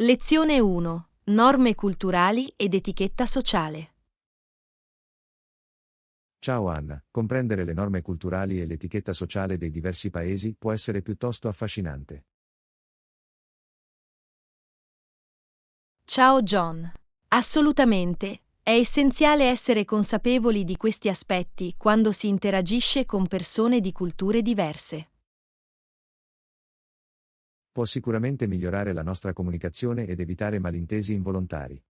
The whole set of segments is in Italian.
Lezione 1. Norme culturali ed etichetta sociale. Ciao Anna, comprendere le norme culturali e l'etichetta sociale dei diversi paesi può essere piuttosto affascinante. Ciao John. Assolutamente. È essenziale essere consapevoli di questi aspetti quando si interagisce con persone di culture diverse. Può sicuramente migliorare la nostra comunicazione ed evitare malintesi involontari.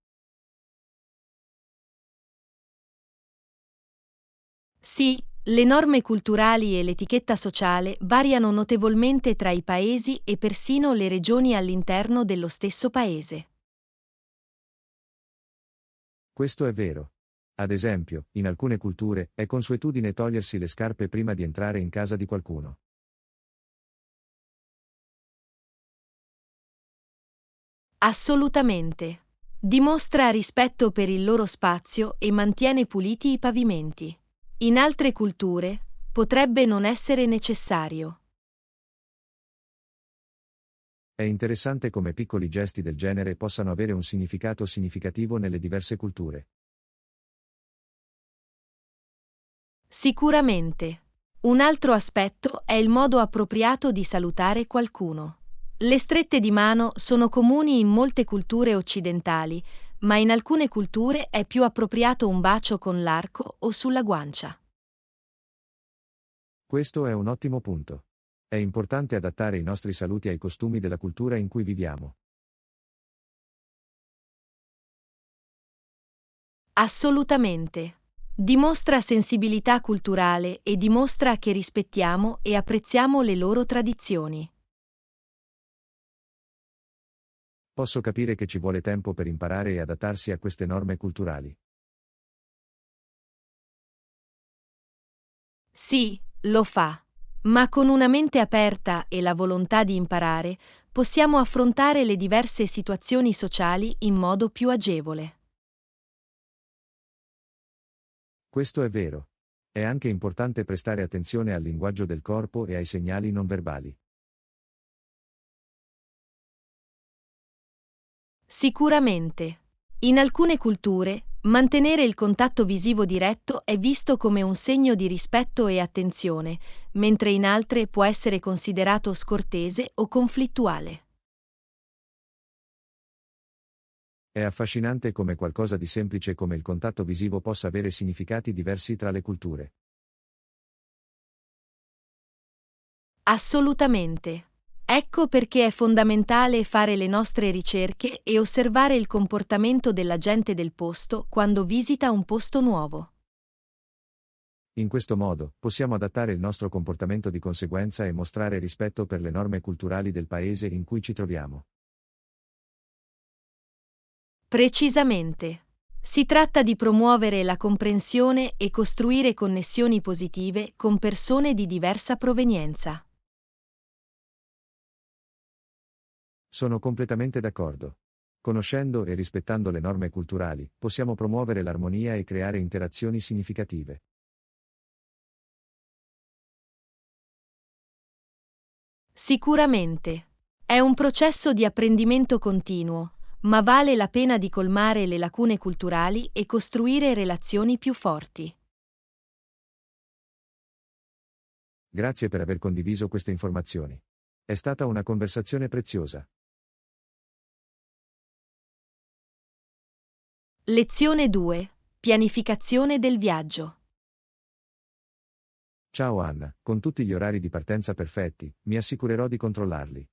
Sì, le norme culturali e l'etichetta sociale variano notevolmente tra i paesi e persino le regioni all'interno dello stesso paese. Questo è vero. Ad esempio, in alcune culture, è consuetudine togliersi le scarpe prima di entrare in casa di qualcuno. Assolutamente. Dimostra rispetto per il loro spazio e mantiene puliti i pavimenti. In altre culture, potrebbe non essere necessario. È interessante come piccoli gesti del genere possano avere un significato significativo nelle diverse culture. Sicuramente. Un altro aspetto è il modo appropriato di salutare qualcuno. Le strette di mano sono comuni in molte culture occidentali, ma in alcune culture è più appropriato un bacio con l'arco o sulla guancia. Questo è un ottimo punto. È importante adattare i nostri saluti ai costumi della cultura in cui viviamo. Assolutamente. Dimostra sensibilità culturale e dimostra che rispettiamo e apprezziamo le loro tradizioni. Posso capire che ci vuole tempo per imparare e adattarsi a queste norme culturali. Sì, lo fa. Ma con una mente aperta e la volontà di imparare, possiamo affrontare le diverse situazioni sociali in modo più agevole. Questo è vero. È anche importante prestare attenzione al linguaggio del corpo e ai segnali non verbali. Sicuramente. In alcune culture, mantenere il contatto visivo diretto è visto come un segno di rispetto e attenzione, mentre in altre può essere considerato scortese o conflittuale. È affascinante come qualcosa di semplice come il contatto visivo possa avere significati diversi tra le culture. Assolutamente. Ecco perché è fondamentale fare le nostre ricerche e osservare il comportamento della gente del posto quando visita un posto nuovo. In questo modo, possiamo adattare il nostro comportamento di conseguenza e mostrare rispetto per le norme culturali del paese in cui ci troviamo. Precisamente. Si tratta di promuovere la comprensione e costruire connessioni positive con persone di diversa provenienza. Sono completamente d'accordo. Conoscendo e rispettando le norme culturali, possiamo promuovere l'armonia e creare interazioni significative. Sicuramente. È un processo di apprendimento continuo, ma vale la pena di colmare le lacune culturali e costruire relazioni più forti. Grazie per aver condiviso queste informazioni. È stata una conversazione preziosa. Lezione 2. Pianificazione del viaggio. Ciao Anna, con tutti gli orari di partenza perfetti, mi assicurerò di controllarli.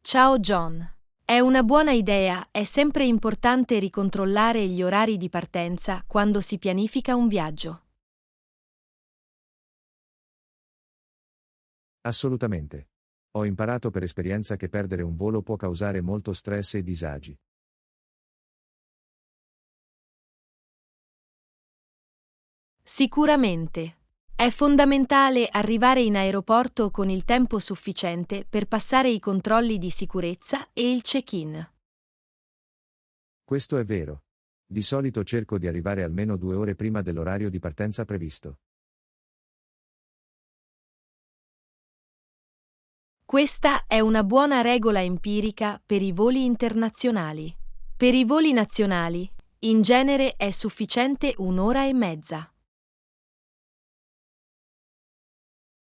Ciao John. È una buona idea, è sempre importante ricontrollare gli orari di partenza quando si pianifica un viaggio. Assolutamente. Ho imparato per esperienza che perdere un volo può causare molto stress e disagi. Sicuramente. È fondamentale arrivare in aeroporto con il tempo sufficiente per passare i controlli di sicurezza e il check-in. Questo è vero. Di solito cerco di arrivare almeno 2 ore prima dell'orario di partenza previsto. Questa è una buona regola empirica per i voli internazionali. Per i voli nazionali, in genere è sufficiente 1 ora e mezza.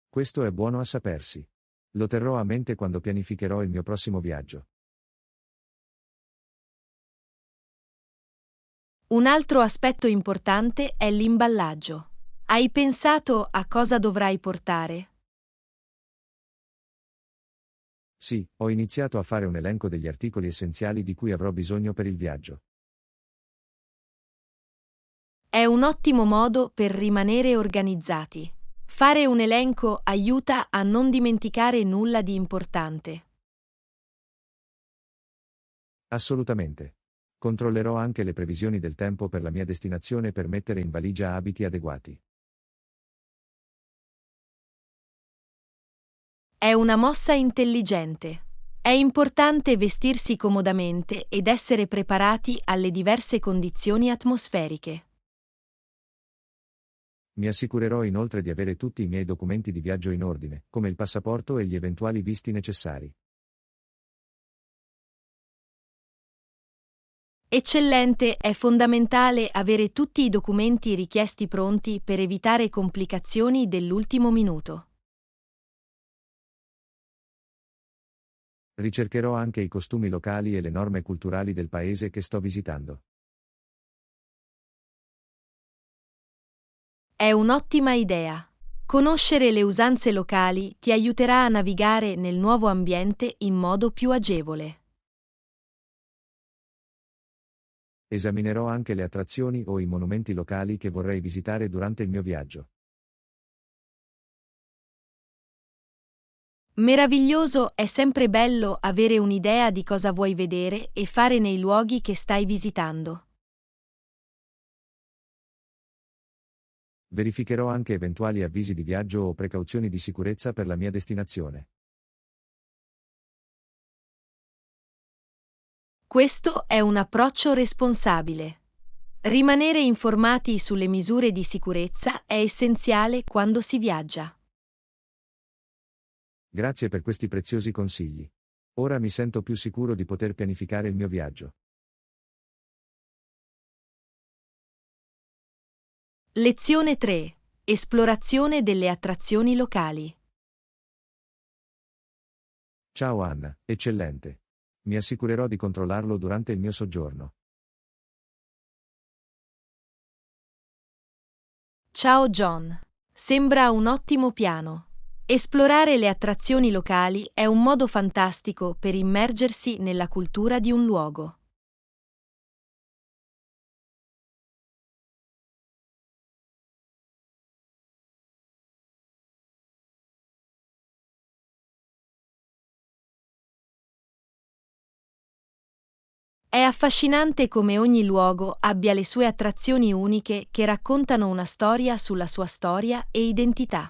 Questo è buono a sapersi. Lo terrò a mente quando pianificherò il mio prossimo viaggio. Un altro aspetto importante è l'imballaggio. Hai pensato a cosa dovrai portare? Sì, ho iniziato a fare un elenco degli articoli essenziali di cui avrò bisogno per il viaggio. È un ottimo modo per rimanere organizzati. Fare un elenco aiuta a non dimenticare nulla di importante. Assolutamente. Controllerò anche le previsioni del tempo per la mia destinazione per mettere in valigia abiti adeguati. È una mossa intelligente. È importante vestirsi comodamente ed essere preparati alle diverse condizioni atmosferiche. Mi assicurerò inoltre di avere tutti i miei documenti di viaggio in ordine, come il passaporto e gli eventuali visti necessari. Eccellente, è fondamentale avere tutti i documenti richiesti pronti per evitare complicazioni dell'ultimo minuto. Ricercherò anche i costumi locali e le norme culturali del paese che sto visitando. È un'ottima idea. Conoscere le usanze locali ti aiuterà a navigare nel nuovo ambiente in modo più agevole. Esaminerò anche le attrazioni o i monumenti locali che vorrei visitare durante il mio viaggio. Meraviglioso, è sempre bello avere un'idea di cosa vuoi vedere e fare nei luoghi che stai visitando. Verificherò anche eventuali avvisi di viaggio o precauzioni di sicurezza per la mia destinazione. Questo è un approccio responsabile. Rimanere informati sulle misure di sicurezza è essenziale quando si viaggia. Grazie per questi preziosi consigli. Ora mi sento più sicuro di poter pianificare il mio viaggio. Lezione 3. Esplorazione delle attrazioni locali. Ciao Anna, eccellente. Mi assicurerò di controllarlo durante il mio soggiorno. Ciao John. Sembra un ottimo piano. Esplorare le attrazioni locali è un modo fantastico per immergersi nella cultura di un luogo. È affascinante come ogni luogo abbia le sue attrazioni uniche che raccontano una storia sulla sua storia e identità.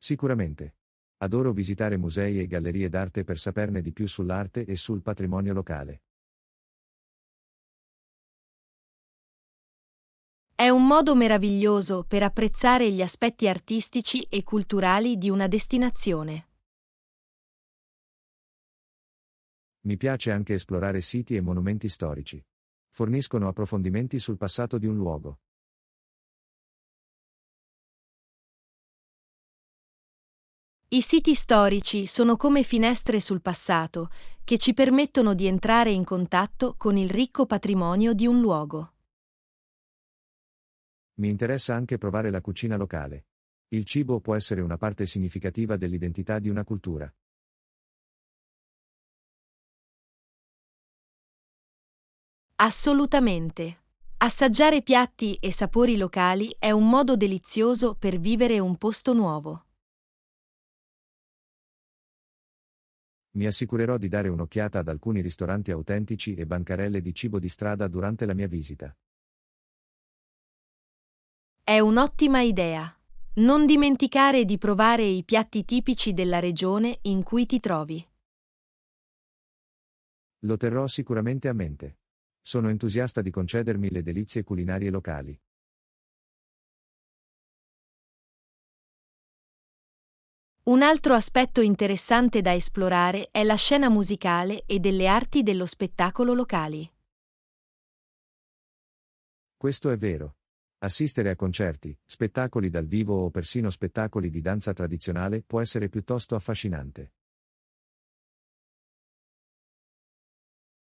Sicuramente. Adoro visitare musei e gallerie d'arte per saperne di più sull'arte e sul patrimonio locale. È un modo meraviglioso per apprezzare gli aspetti artistici e culturali di una destinazione. Mi piace anche esplorare siti e monumenti storici. Forniscono approfondimenti sul passato di un luogo. I siti storici sono come finestre sul passato, che ci permettono di entrare in contatto con il ricco patrimonio di un luogo. Mi interessa anche provare la cucina locale. Il cibo può essere una parte significativa dell'identità di una cultura. Assolutamente. Assaggiare piatti e sapori locali è un modo delizioso per vivere un posto nuovo. Mi assicurerò di dare un'occhiata ad alcuni ristoranti autentici e bancarelle di cibo di strada durante la mia visita. È un'ottima idea. Non dimenticare di provare i piatti tipici della regione in cui ti trovi. Lo terrò sicuramente a mente. Sono entusiasta di concedermi le delizie culinarie locali. Un altro aspetto interessante da esplorare è la scena musicale e delle arti dello spettacolo locali. Questo è vero. Assistere a concerti, spettacoli dal vivo o persino spettacoli di danza tradizionale può essere piuttosto affascinante.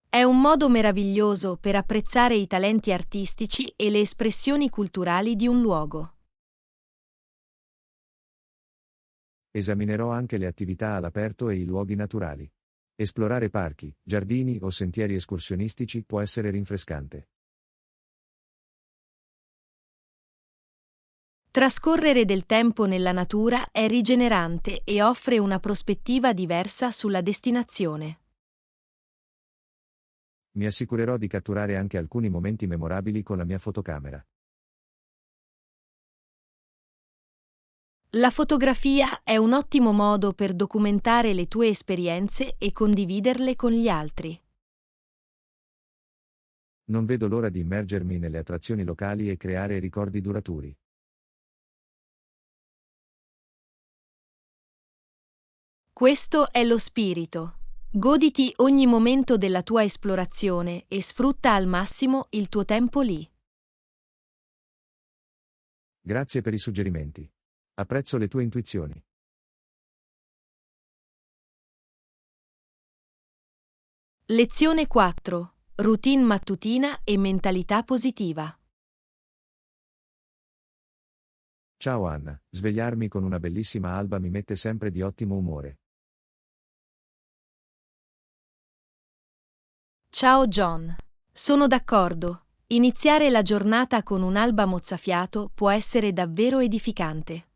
È un modo meraviglioso per apprezzare i talenti artistici e le espressioni culturali di un luogo. Esaminerò anche le attività all'aperto e i luoghi naturali. Esplorare parchi, giardini o sentieri escursionistici può essere rinfrescante. Trascorrere del tempo nella natura è rigenerante e offre una prospettiva diversa sulla destinazione. Mi assicurerò di catturare anche alcuni momenti memorabili con la mia fotocamera. La fotografia è un ottimo modo per documentare le tue esperienze e condividerle con gli altri. Non vedo l'ora di immergermi nelle attrazioni locali e creare ricordi duraturi. Questo è lo spirito. Goditi ogni momento della tua esplorazione e sfrutta al massimo il tuo tempo lì. Grazie per i suggerimenti. Apprezzo le tue intuizioni. Lezione 4. Routine mattutina e mentalità positiva. Ciao Anna, svegliarmi con una bellissima alba mi mette sempre di ottimo umore. Ciao John. Sono d'accordo. Iniziare la giornata con un'alba mozzafiato può essere davvero edificante.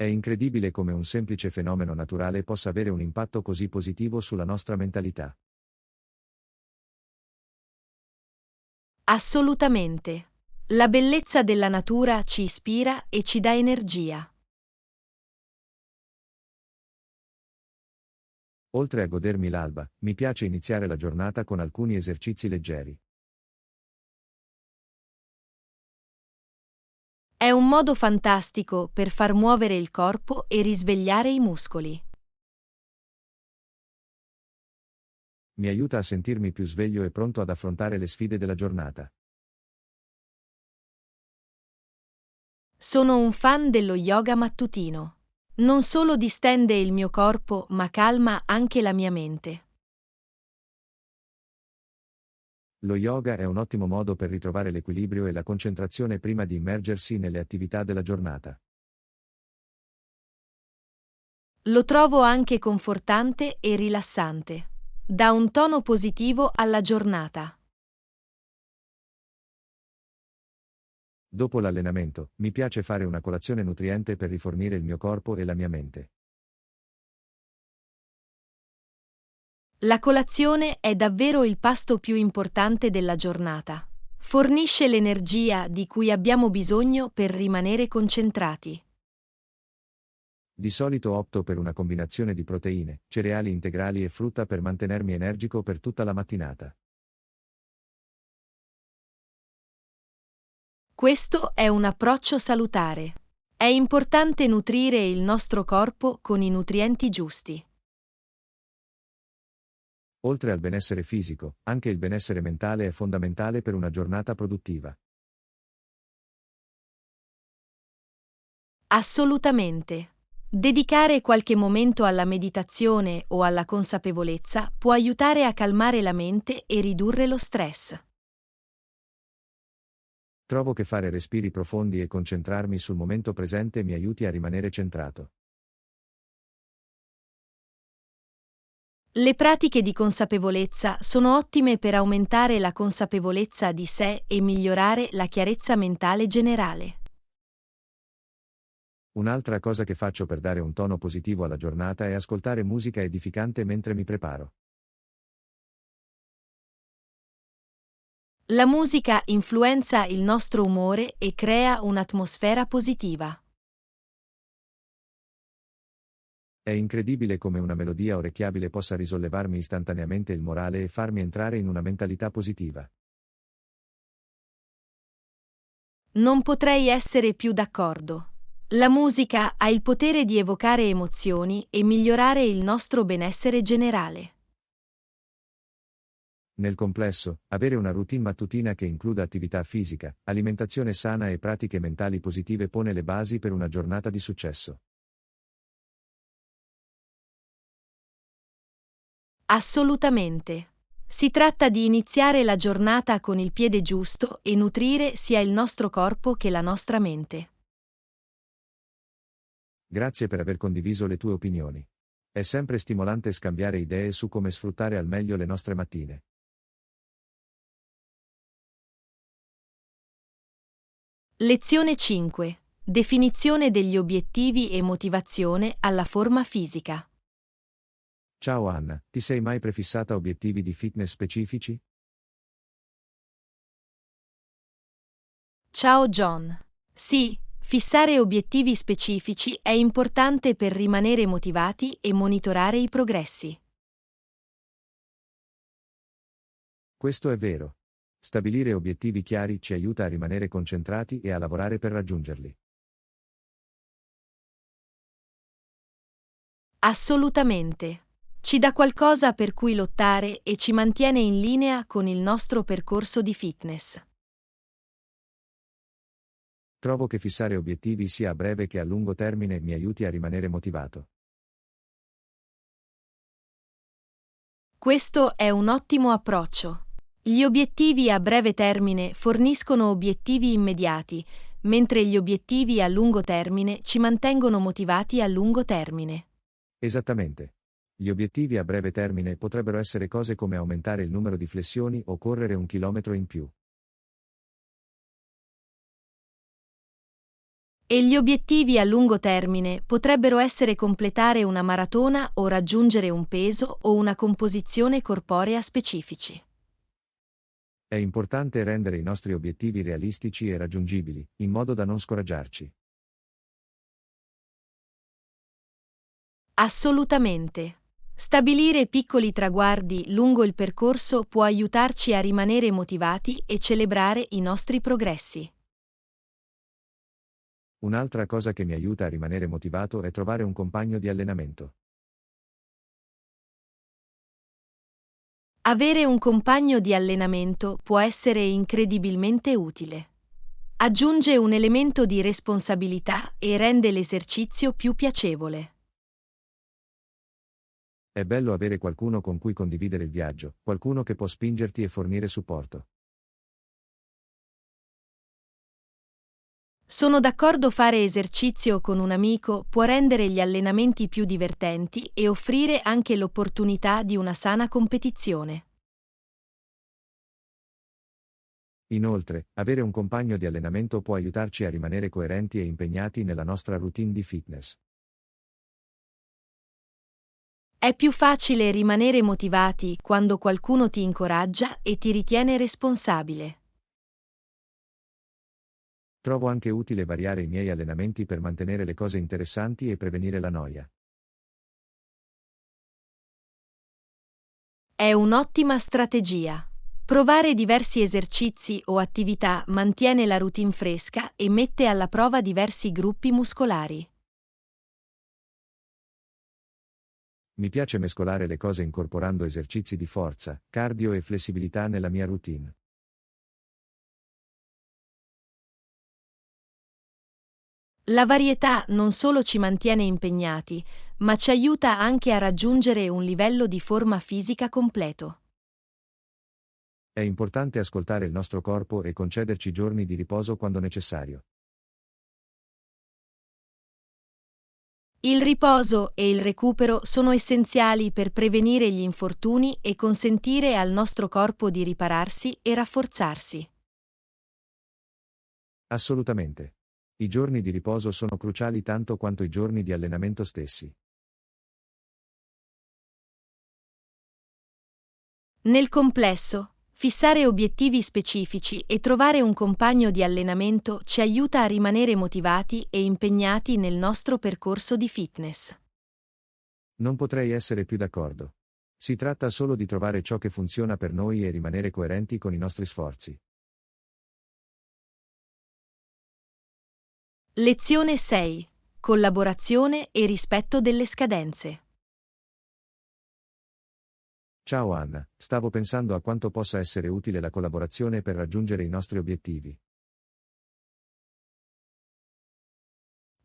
È incredibile come un semplice fenomeno naturale possa avere un impatto così positivo sulla nostra mentalità. Assolutamente. La bellezza della natura ci ispira e ci dà energia. Oltre a godermi l'alba, mi piace iniziare la giornata con alcuni esercizi leggeri. È un modo fantastico per far muovere il corpo e risvegliare i muscoli. Mi aiuta a sentirmi più sveglio e pronto ad affrontare le sfide della giornata. Sono un fan dello yoga mattutino. Non solo distende il mio corpo, ma calma anche la mia mente. Lo yoga è un ottimo modo per ritrovare l'equilibrio e la concentrazione prima di immergersi nelle attività della giornata. Lo trovo anche confortante e rilassante. Dà un tono positivo alla giornata. Dopo l'allenamento, mi piace fare una colazione nutriente per rifornire il mio corpo e la mia mente. La colazione è davvero il pasto più importante della giornata. Fornisce l'energia di cui abbiamo bisogno per rimanere concentrati. Di solito opto per una combinazione di proteine, cereali integrali e frutta per mantenermi energico per tutta la mattinata. Questo è un approccio salutare. È importante nutrire il nostro corpo con i nutrienti giusti. Oltre al benessere fisico, anche il benessere mentale è fondamentale per una giornata produttiva. Assolutamente. Dedicare qualche momento alla meditazione o alla consapevolezza può aiutare a calmare la mente e ridurre lo stress. Trovo che fare respiri profondi e concentrarmi sul momento presente mi aiuti a rimanere centrato. Le pratiche di consapevolezza sono ottime per aumentare la consapevolezza di sé e migliorare la chiarezza mentale generale. Un'altra cosa che faccio per dare un tono positivo alla giornata è ascoltare musica edificante mentre mi preparo. La musica influenza il nostro umore e crea un'atmosfera positiva. È incredibile come una melodia orecchiabile possa risollevarmi istantaneamente il morale e farmi entrare in una mentalità positiva. Non potrei essere più d'accordo. La musica ha il potere di evocare emozioni e migliorare il nostro benessere generale. Nel complesso, avere una routine mattutina che includa attività fisica, alimentazione sana e pratiche mentali positive pone le basi per una giornata di successo. Assolutamente. Si tratta di iniziare la giornata con il piede giusto e nutrire sia il nostro corpo che la nostra mente. Grazie per aver condiviso le tue opinioni. È sempre stimolante scambiare idee su come sfruttare al meglio le nostre mattine. Lezione 5. Definizione degli obiettivi e motivazione alla forma fisica. Ciao Anna, ti sei mai prefissata obiettivi di fitness specifici? Ciao John. Sì, fissare obiettivi specifici è importante per rimanere motivati e monitorare i progressi. Questo è vero. Stabilire obiettivi chiari ci aiuta a rimanere concentrati e a lavorare per raggiungerli. Assolutamente. Ci dà qualcosa per cui lottare e ci mantiene in linea con il nostro percorso di fitness. Trovo che fissare obiettivi sia a breve che a lungo termine mi aiuti a rimanere motivato. Questo è un ottimo approccio. Gli obiettivi a breve termine forniscono obiettivi immediati, mentre gli obiettivi a lungo termine ci mantengono motivati a lungo termine. Esattamente. Gli obiettivi a breve termine potrebbero essere cose come aumentare il numero di flessioni o correre 1 chilometro in più. E gli obiettivi a lungo termine potrebbero essere completare una maratona o raggiungere un peso o una composizione corporea specifici. È importante rendere i nostri obiettivi realistici e raggiungibili, in modo da non scoraggiarci. Assolutamente. Stabilire piccoli traguardi lungo il percorso può aiutarci a rimanere motivati e celebrare i nostri progressi. Un'altra cosa che mi aiuta a rimanere motivato è trovare un compagno di allenamento. Avere un compagno di allenamento può essere incredibilmente utile. Aggiunge un elemento di responsabilità e rende l'esercizio più piacevole. È bello avere qualcuno con cui condividere il viaggio, qualcuno che può spingerti e fornire supporto. Sono d'accordo, fare esercizio con un amico può rendere gli allenamenti più divertenti e offrire anche l'opportunità di una sana competizione. Inoltre, avere un compagno di allenamento può aiutarci a rimanere coerenti e impegnati nella nostra routine di fitness. È più facile rimanere motivati quando qualcuno ti incoraggia e ti ritiene responsabile. Trovo anche utile variare i miei allenamenti per mantenere le cose interessanti e prevenire la noia. È un'ottima strategia. Provare diversi esercizi o attività mantiene la routine fresca e mette alla prova diversi gruppi muscolari. Mi piace mescolare le cose incorporando esercizi di forza, cardio e flessibilità nella mia routine. La varietà non solo ci mantiene impegnati, ma ci aiuta anche a raggiungere un livello di forma fisica completo. È importante ascoltare il nostro corpo e concederci giorni di riposo quando necessario. Il riposo e il recupero sono essenziali per prevenire gli infortuni e consentire al nostro corpo di ripararsi e rafforzarsi. Assolutamente. I giorni di riposo sono cruciali tanto quanto i giorni di allenamento stessi. Nel complesso, fissare obiettivi specifici e trovare un compagno di allenamento ci aiuta a rimanere motivati e impegnati nel nostro percorso di fitness. Non potrei essere più d'accordo. Si tratta solo di trovare ciò che funziona per noi e rimanere coerenti con i nostri sforzi. Lezione 6. Collaborazione e rispetto delle scadenze. Ciao Anna, stavo pensando a quanto possa essere utile la collaborazione per raggiungere i nostri obiettivi.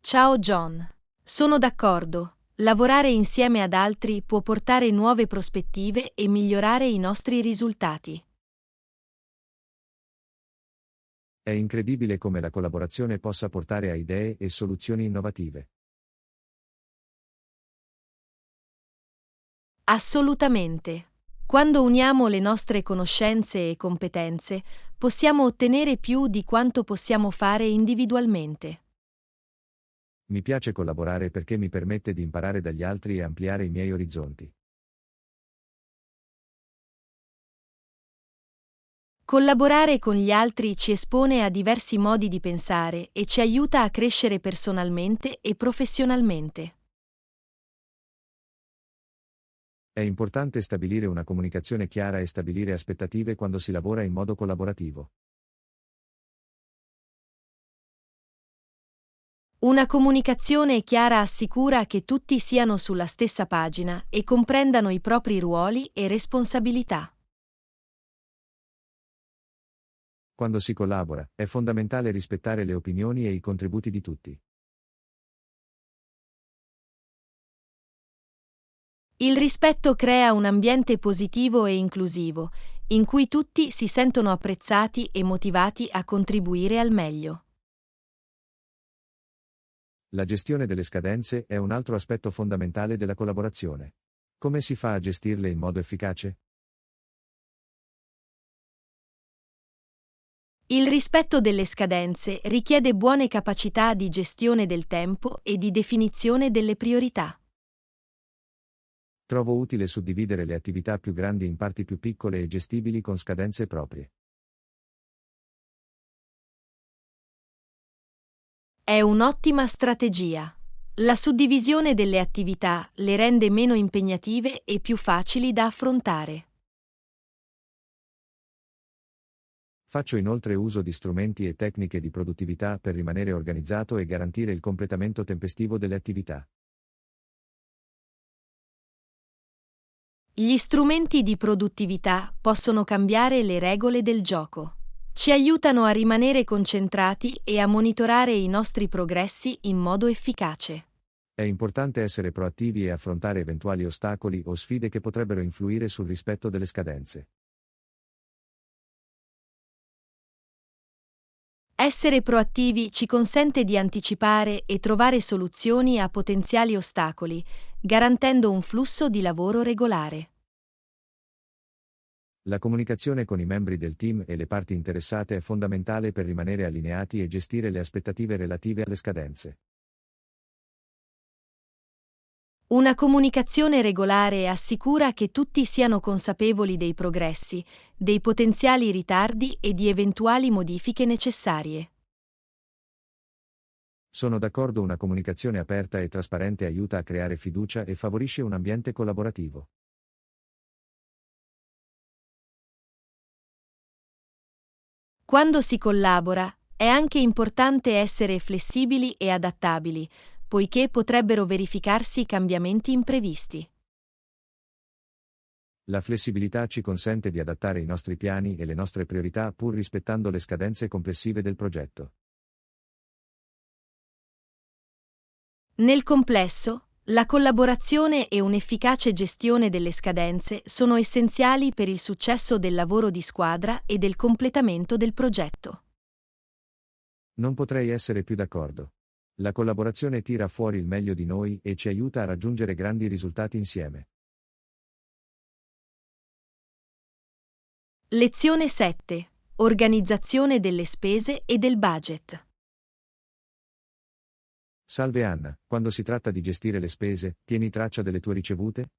Ciao John. Sono d'accordo. Lavorare insieme ad altri può portare nuove prospettive e migliorare i nostri risultati. È incredibile come la collaborazione possa portare a idee e soluzioni innovative. Assolutamente. Quando uniamo le nostre conoscenze e competenze, possiamo ottenere più di quanto possiamo fare individualmente. Mi piace collaborare perché mi permette di imparare dagli altri e ampliare i miei orizzonti. Collaborare con gli altri ci espone a diversi modi di pensare e ci aiuta a crescere personalmente e professionalmente. È importante stabilire una comunicazione chiara e stabilire aspettative quando si lavora in modo collaborativo. Una comunicazione chiara assicura che tutti siano sulla stessa pagina e comprendano i propri ruoli e responsabilità. Quando si collabora, è fondamentale rispettare le opinioni e i contributi di tutti. Il rispetto crea un ambiente positivo e inclusivo, in cui tutti si sentono apprezzati e motivati a contribuire al meglio. La gestione delle scadenze è un altro aspetto fondamentale della collaborazione. Come si fa a gestirle in modo efficace? Il rispetto delle scadenze richiede buone capacità di gestione del tempo e di definizione delle priorità. Trovo utile suddividere le attività più grandi in parti più piccole e gestibili con scadenze proprie. È un'ottima strategia. La suddivisione delle attività le rende meno impegnative e più facili da affrontare. Faccio inoltre uso di strumenti e tecniche di produttività per rimanere organizzato e garantire il completamento tempestivo delle attività. Gli strumenti di produttività possono cambiare le regole del gioco. Ci aiutano a rimanere concentrati e a monitorare i nostri progressi in modo efficace. È importante essere proattivi e affrontare eventuali ostacoli o sfide che potrebbero influire sul rispetto delle scadenze. Essere proattivi ci consente di anticipare e trovare soluzioni a potenziali ostacoli, garantendo un flusso di lavoro regolare. La comunicazione con i membri del team e le parti interessate è fondamentale per rimanere allineati e gestire le aspettative relative alle scadenze. Una comunicazione regolare assicura che tutti siano consapevoli dei progressi, dei potenziali ritardi e di eventuali modifiche necessarie. Sono d'accordo, una comunicazione aperta e trasparente aiuta a creare fiducia e favorisce un ambiente collaborativo. Quando si collabora, è anche importante essere flessibili e adattabili, poiché potrebbero verificarsi cambiamenti imprevisti. La flessibilità ci consente di adattare i nostri piani e le nostre priorità pur rispettando le scadenze complessive del progetto. Nel complesso, la collaborazione e un'efficace gestione delle scadenze sono essenziali per il successo del lavoro di squadra e del completamento del progetto. Non potrei essere più d'accordo. La collaborazione tira fuori il meglio di noi e ci aiuta a raggiungere grandi risultati insieme. Lezione 7. Organizzazione delle spese e del budget. Salve Anna, quando si tratta di gestire le spese, tieni traccia delle tue ricevute?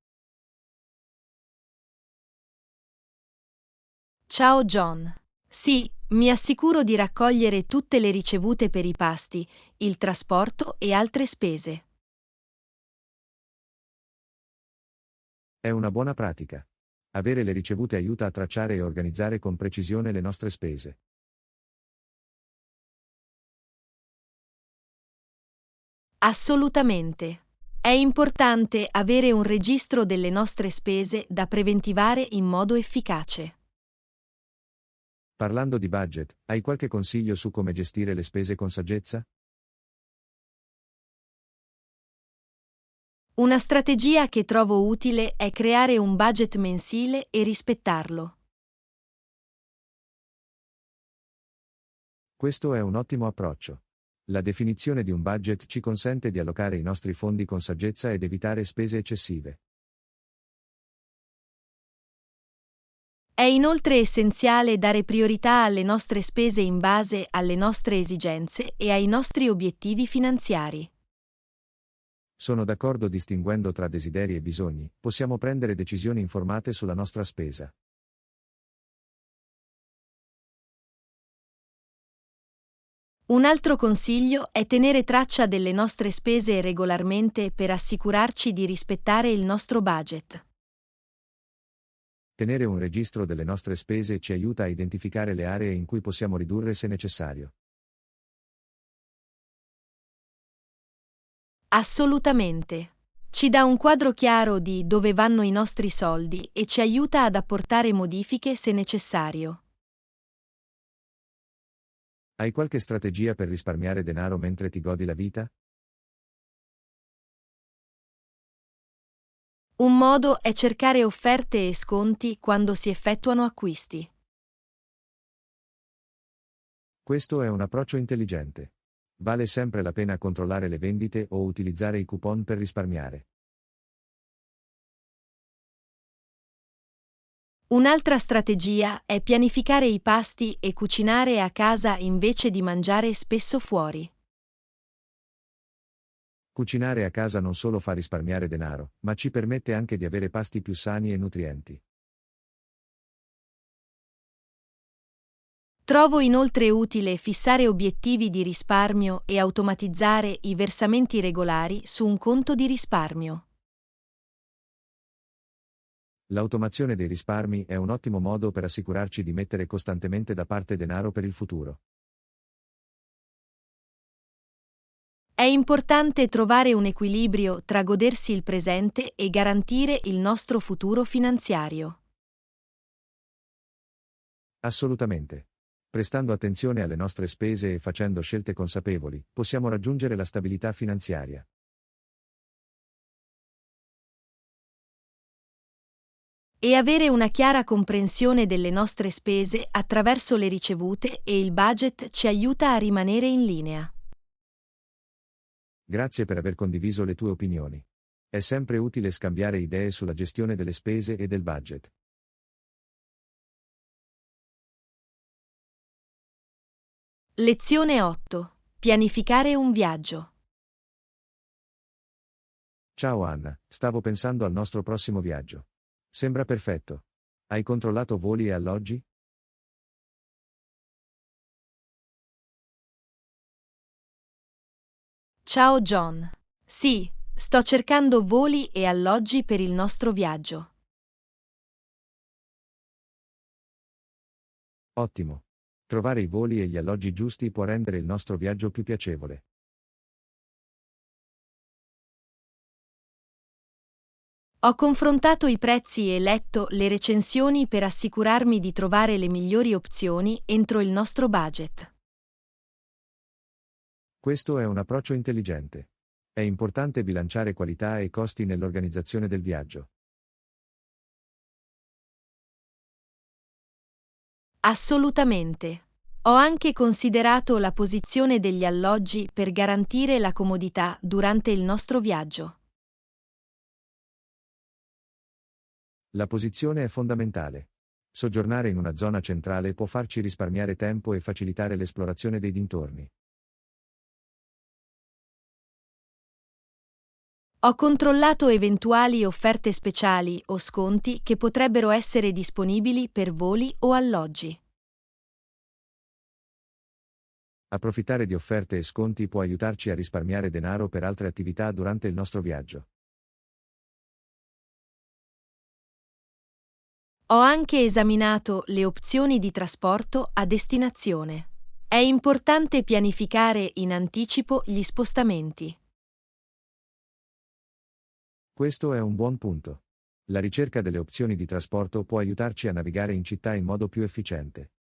Ciao John. Sì, mi assicuro di raccogliere tutte le ricevute per i pasti, il trasporto e altre spese. È una buona pratica. Avere le ricevute aiuta a tracciare e organizzare con precisione le nostre spese. Assolutamente. È importante avere un registro delle nostre spese da preventivare in modo efficace. Parlando di budget, hai qualche consiglio su come gestire le spese con saggezza? Una strategia che trovo utile è creare un budget mensile e rispettarlo. Questo è un ottimo approccio. La definizione di un budget ci consente di allocare i nostri fondi con saggezza ed evitare spese eccessive. È inoltre essenziale dare priorità alle nostre spese in base alle nostre esigenze e ai nostri obiettivi finanziari. Sono d'accordo distinguendo tra desideri e bisogni, possiamo prendere decisioni informate sulla nostra spesa. Un altro consiglio è tenere traccia delle nostre spese regolarmente per assicurarci di rispettare il nostro budget. Tenere un registro delle nostre spese ci aiuta a identificare le aree in cui possiamo ridurre se necessario. Assolutamente. Ci dà un quadro chiaro di dove vanno i nostri soldi e ci aiuta ad apportare modifiche se necessario. Hai qualche strategia per risparmiare denaro mentre ti godi la vita? Un modo è cercare offerte e sconti quando si effettuano acquisti. Questo è un approccio intelligente. Vale sempre la pena controllare le vendite o utilizzare i coupon per risparmiare. Un'altra strategia è pianificare i pasti e cucinare a casa invece di mangiare spesso fuori. Cucinare a casa non solo fa risparmiare denaro, ma ci permette anche di avere pasti più sani e nutrienti. Trovo inoltre utile fissare obiettivi di risparmio e automatizzare i versamenti regolari su un conto di risparmio. L'automazione dei risparmi è un ottimo modo per assicurarci di mettere costantemente da parte denaro per il futuro. È importante trovare un equilibrio tra godersi il presente e garantire il nostro futuro finanziario. Assolutamente. Prestando attenzione alle nostre spese e facendo scelte consapevoli, possiamo raggiungere la stabilità finanziaria. E avere una chiara comprensione delle nostre spese attraverso le ricevute e il budget ci aiuta a rimanere in linea. Grazie per aver condiviso le tue opinioni. È sempre utile scambiare idee sulla gestione delle spese e del budget. Lezione 8. Pianificare un viaggio. Ciao Anna, stavo pensando al nostro prossimo viaggio. Sembra perfetto. Hai controllato voli e alloggi? Ciao John. Sì, sto cercando voli e alloggi per il nostro viaggio. Ottimo. Trovare i voli e gli alloggi giusti può rendere il nostro viaggio più piacevole. Ho confrontato i prezzi e letto le recensioni per assicurarmi di trovare le migliori opzioni entro il nostro budget. Questo è un approccio intelligente. È importante bilanciare qualità e costi nell'organizzazione del viaggio. Assolutamente. Ho anche considerato la posizione degli alloggi per garantire la comodità durante il nostro viaggio. La posizione è fondamentale. Soggiornare in una zona centrale può farci risparmiare tempo e facilitare l'esplorazione dei dintorni. Ho controllato eventuali offerte speciali o sconti che potrebbero essere disponibili per voli o alloggi. Approfittare di offerte e sconti può aiutarci a risparmiare denaro per altre attività durante il nostro viaggio. Ho anche esaminato le opzioni di trasporto a destinazione. È importante pianificare in anticipo gli spostamenti. Questo è un buon punto. La ricerca delle opzioni di trasporto può aiutarci a navigare in città in modo più efficiente.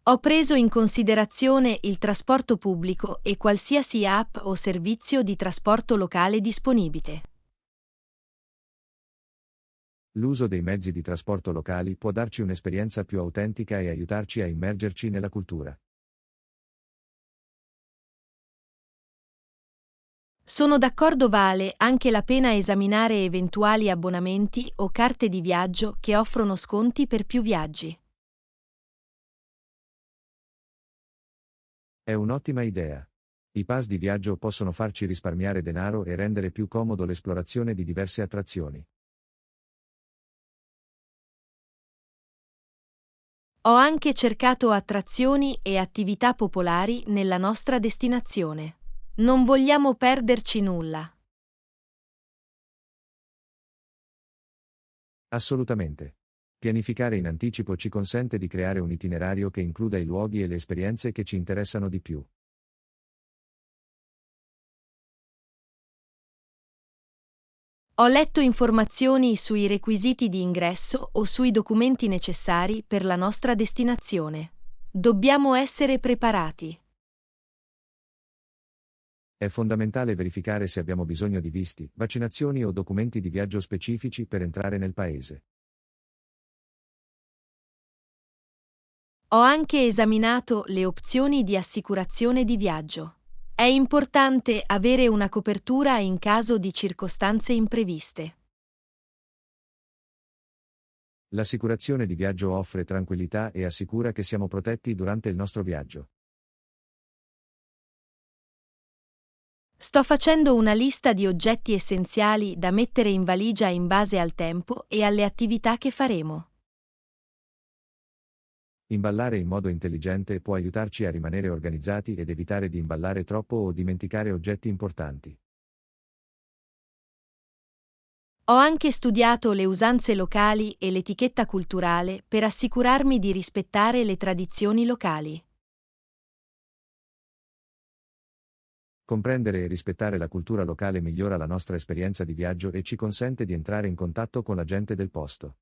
Ho preso in considerazione il trasporto pubblico e qualsiasi app o servizio di trasporto locale disponibile. L'uso dei mezzi di trasporto locali può darci un'esperienza più autentica e aiutarci a immergerci nella cultura. Sono d'accordo, vale anche la pena esaminare eventuali abbonamenti o carte di viaggio che offrono sconti per più viaggi. È un'ottima idea. I pass di viaggio possono farci risparmiare denaro e rendere più comodo l'esplorazione di diverse attrazioni. Ho anche cercato attrazioni e attività popolari nella nostra destinazione. Non vogliamo perderci nulla. Assolutamente. Pianificare in anticipo ci consente di creare un itinerario che includa i luoghi e le esperienze che ci interessano di più. Ho letto informazioni sui requisiti di ingresso o sui documenti necessari per la nostra destinazione. Dobbiamo essere preparati. È fondamentale verificare se abbiamo bisogno di visti, vaccinazioni o documenti di viaggio specifici per entrare nel paese. Ho anche esaminato le opzioni di assicurazione di viaggio. È importante avere una copertura in caso di circostanze impreviste. L'assicurazione di viaggio offre tranquillità e assicura che siamo protetti durante il nostro viaggio. Sto facendo una lista di oggetti essenziali da mettere in valigia in base al tempo e alle attività che faremo. Imballare in modo intelligente può aiutarci a rimanere organizzati ed evitare di imballare troppo o dimenticare oggetti importanti. Ho anche studiato le usanze locali e l'etichetta culturale per assicurarmi di rispettare le tradizioni locali. Comprendere e rispettare la cultura locale migliora la nostra esperienza di viaggio e ci consente di entrare in contatto con la gente del posto.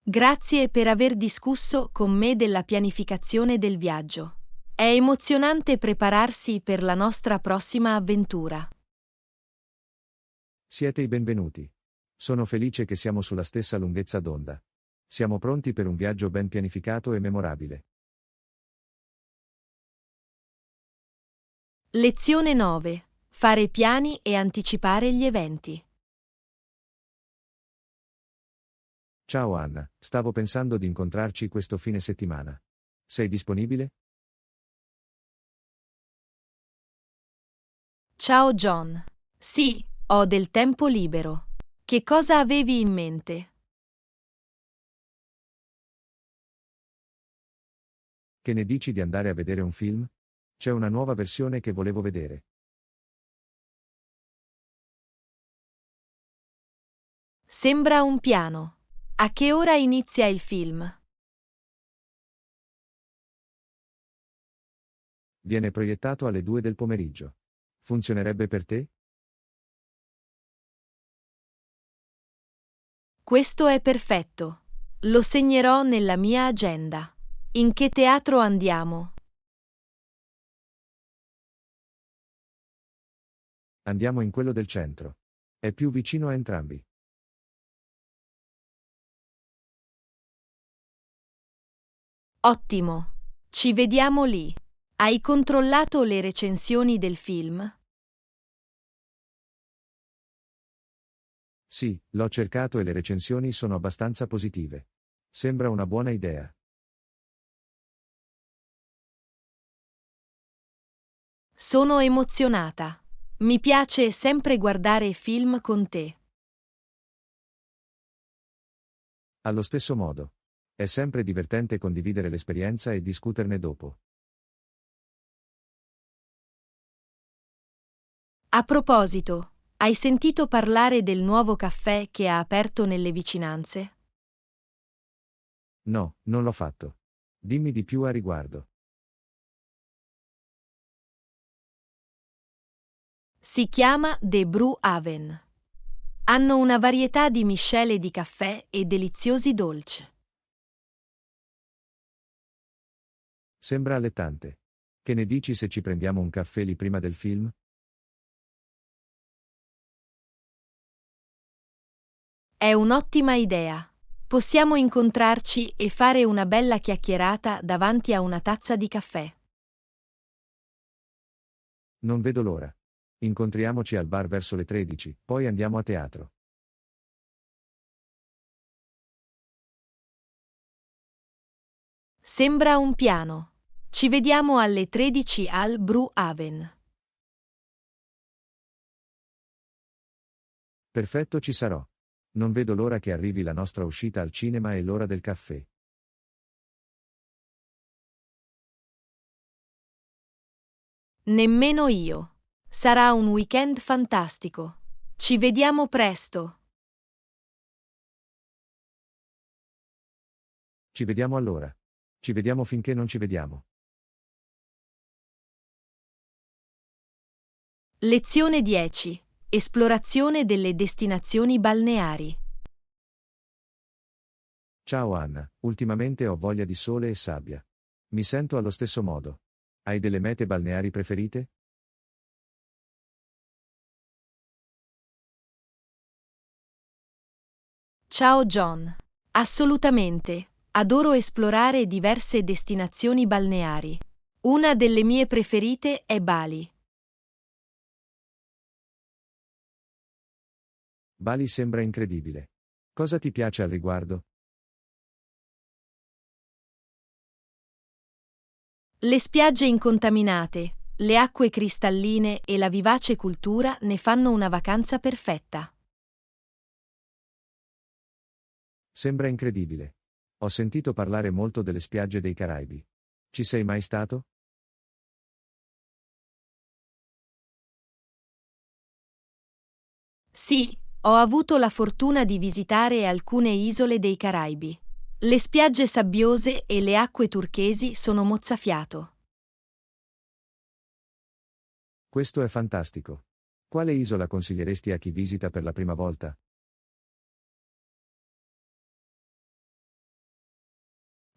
Grazie per aver discusso con me della pianificazione del viaggio. È emozionante prepararsi per la nostra prossima avventura. Siete i benvenuti. Sono felice che siamo sulla stessa lunghezza d'onda. Siamo pronti per un viaggio ben pianificato e memorabile. Lezione 9. Fare piani e anticipare gli eventi. Ciao Anna, stavo pensando di incontrarci questo fine settimana. Sei disponibile? Ciao John. Sì, ho del tempo libero. Che cosa avevi in mente? Che ne dici di andare a vedere un film? C'è una nuova versione che volevo vedere. Sembra un piano. A che ora inizia il film? Viene proiettato alle 2 del pomeriggio. Funzionerebbe per te? Questo è perfetto. Lo segnerò nella mia agenda. In che teatro andiamo? Andiamo in quello del centro. È più vicino a entrambi. Ottimo. Ci vediamo lì. Hai controllato le recensioni del film? Sì, l'ho cercato e le recensioni sono abbastanza positive. Sembra una buona idea. Sono emozionata. Mi piace sempre guardare film con te. Allo stesso modo. È sempre divertente condividere l'esperienza e discuterne dopo. A proposito, hai sentito parlare del nuovo caffè che ha aperto nelle vicinanze? No, non l'ho fatto. Dimmi di più a riguardo. Si chiama The Brew Haven. Hanno una varietà di miscele di caffè e deliziosi dolci. Sembra allettante. Che ne dici se ci prendiamo un caffè lì prima del film? È un'ottima idea. Possiamo incontrarci e fare una bella chiacchierata davanti a una tazza di caffè. Non vedo l'ora. Incontriamoci al bar verso le 13, poi andiamo a teatro. Sembra un piano. Ci vediamo alle 13 al Brew Haven. Perfetto, ci sarò. Non vedo l'ora che arrivi la nostra uscita al cinema e l'ora del caffè. Nemmeno io. Sarà un weekend fantastico. Ci vediamo presto. Ci vediamo allora. Ci vediamo finché non ci vediamo. Lezione 10. Esplorazione delle destinazioni balneari. Ciao Anna, ultimamente ho voglia di sole e sabbia. Mi sento allo stesso modo. Hai delle mete balneari preferite? Ciao John. Assolutamente. Adoro esplorare diverse destinazioni balneari. Una delle mie preferite è Bali. Bali sembra incredibile. Cosa ti piace al riguardo? Le spiagge incontaminate, le acque cristalline e la vivace cultura ne fanno una vacanza perfetta. Sembra incredibile. Ho sentito parlare molto delle spiagge dei Caraibi. Ci sei mai stato? Sì, ho avuto la fortuna di visitare alcune isole dei Caraibi. Le spiagge sabbiose e le acque turchesi sono mozzafiato. Questo è fantastico. Quale isola consiglieresti a chi visita per la prima volta?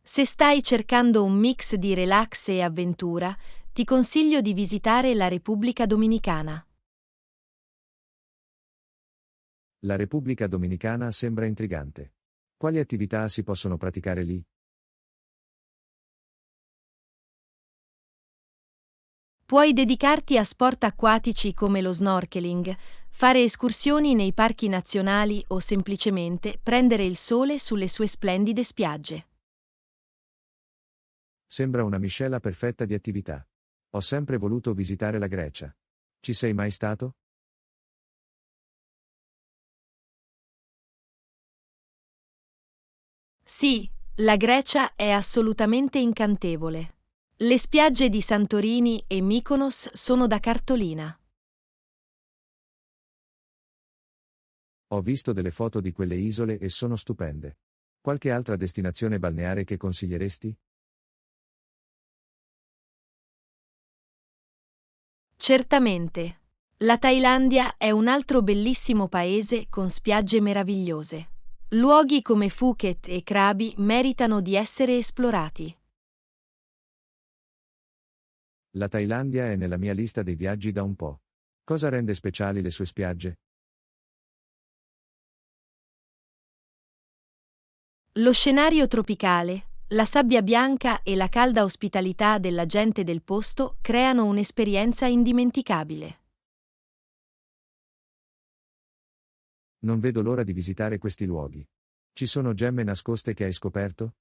Se stai cercando un mix di relax e avventura, ti consiglio di visitare la Repubblica Dominicana. La Repubblica Dominicana sembra intrigante. Quali attività si possono praticare lì? Puoi dedicarti a sport acquatici come lo snorkeling, fare escursioni nei parchi nazionali o semplicemente prendere il sole sulle sue splendide spiagge. Sembra una miscela perfetta di attività. Ho sempre voluto visitare la Grecia. Ci sei mai stato? Sì, la Grecia è assolutamente incantevole. Le spiagge di Santorini e Mykonos sono da cartolina. Ho visto delle foto di quelle isole e sono stupende. Qualche altra destinazione balneare che consiglieresti? Certamente. La Thailandia è un altro bellissimo paese con spiagge meravigliose. Luoghi come Phuket e Krabi meritano di essere esplorati. La Thailandia è nella mia lista dei viaggi da un po'. Cosa rende speciali le sue spiagge? Lo scenario tropicale, la sabbia bianca e la calda ospitalità della gente del posto creano un'esperienza indimenticabile. Non vedo l'ora di visitare questi luoghi. Ci sono gemme nascoste che hai scoperto?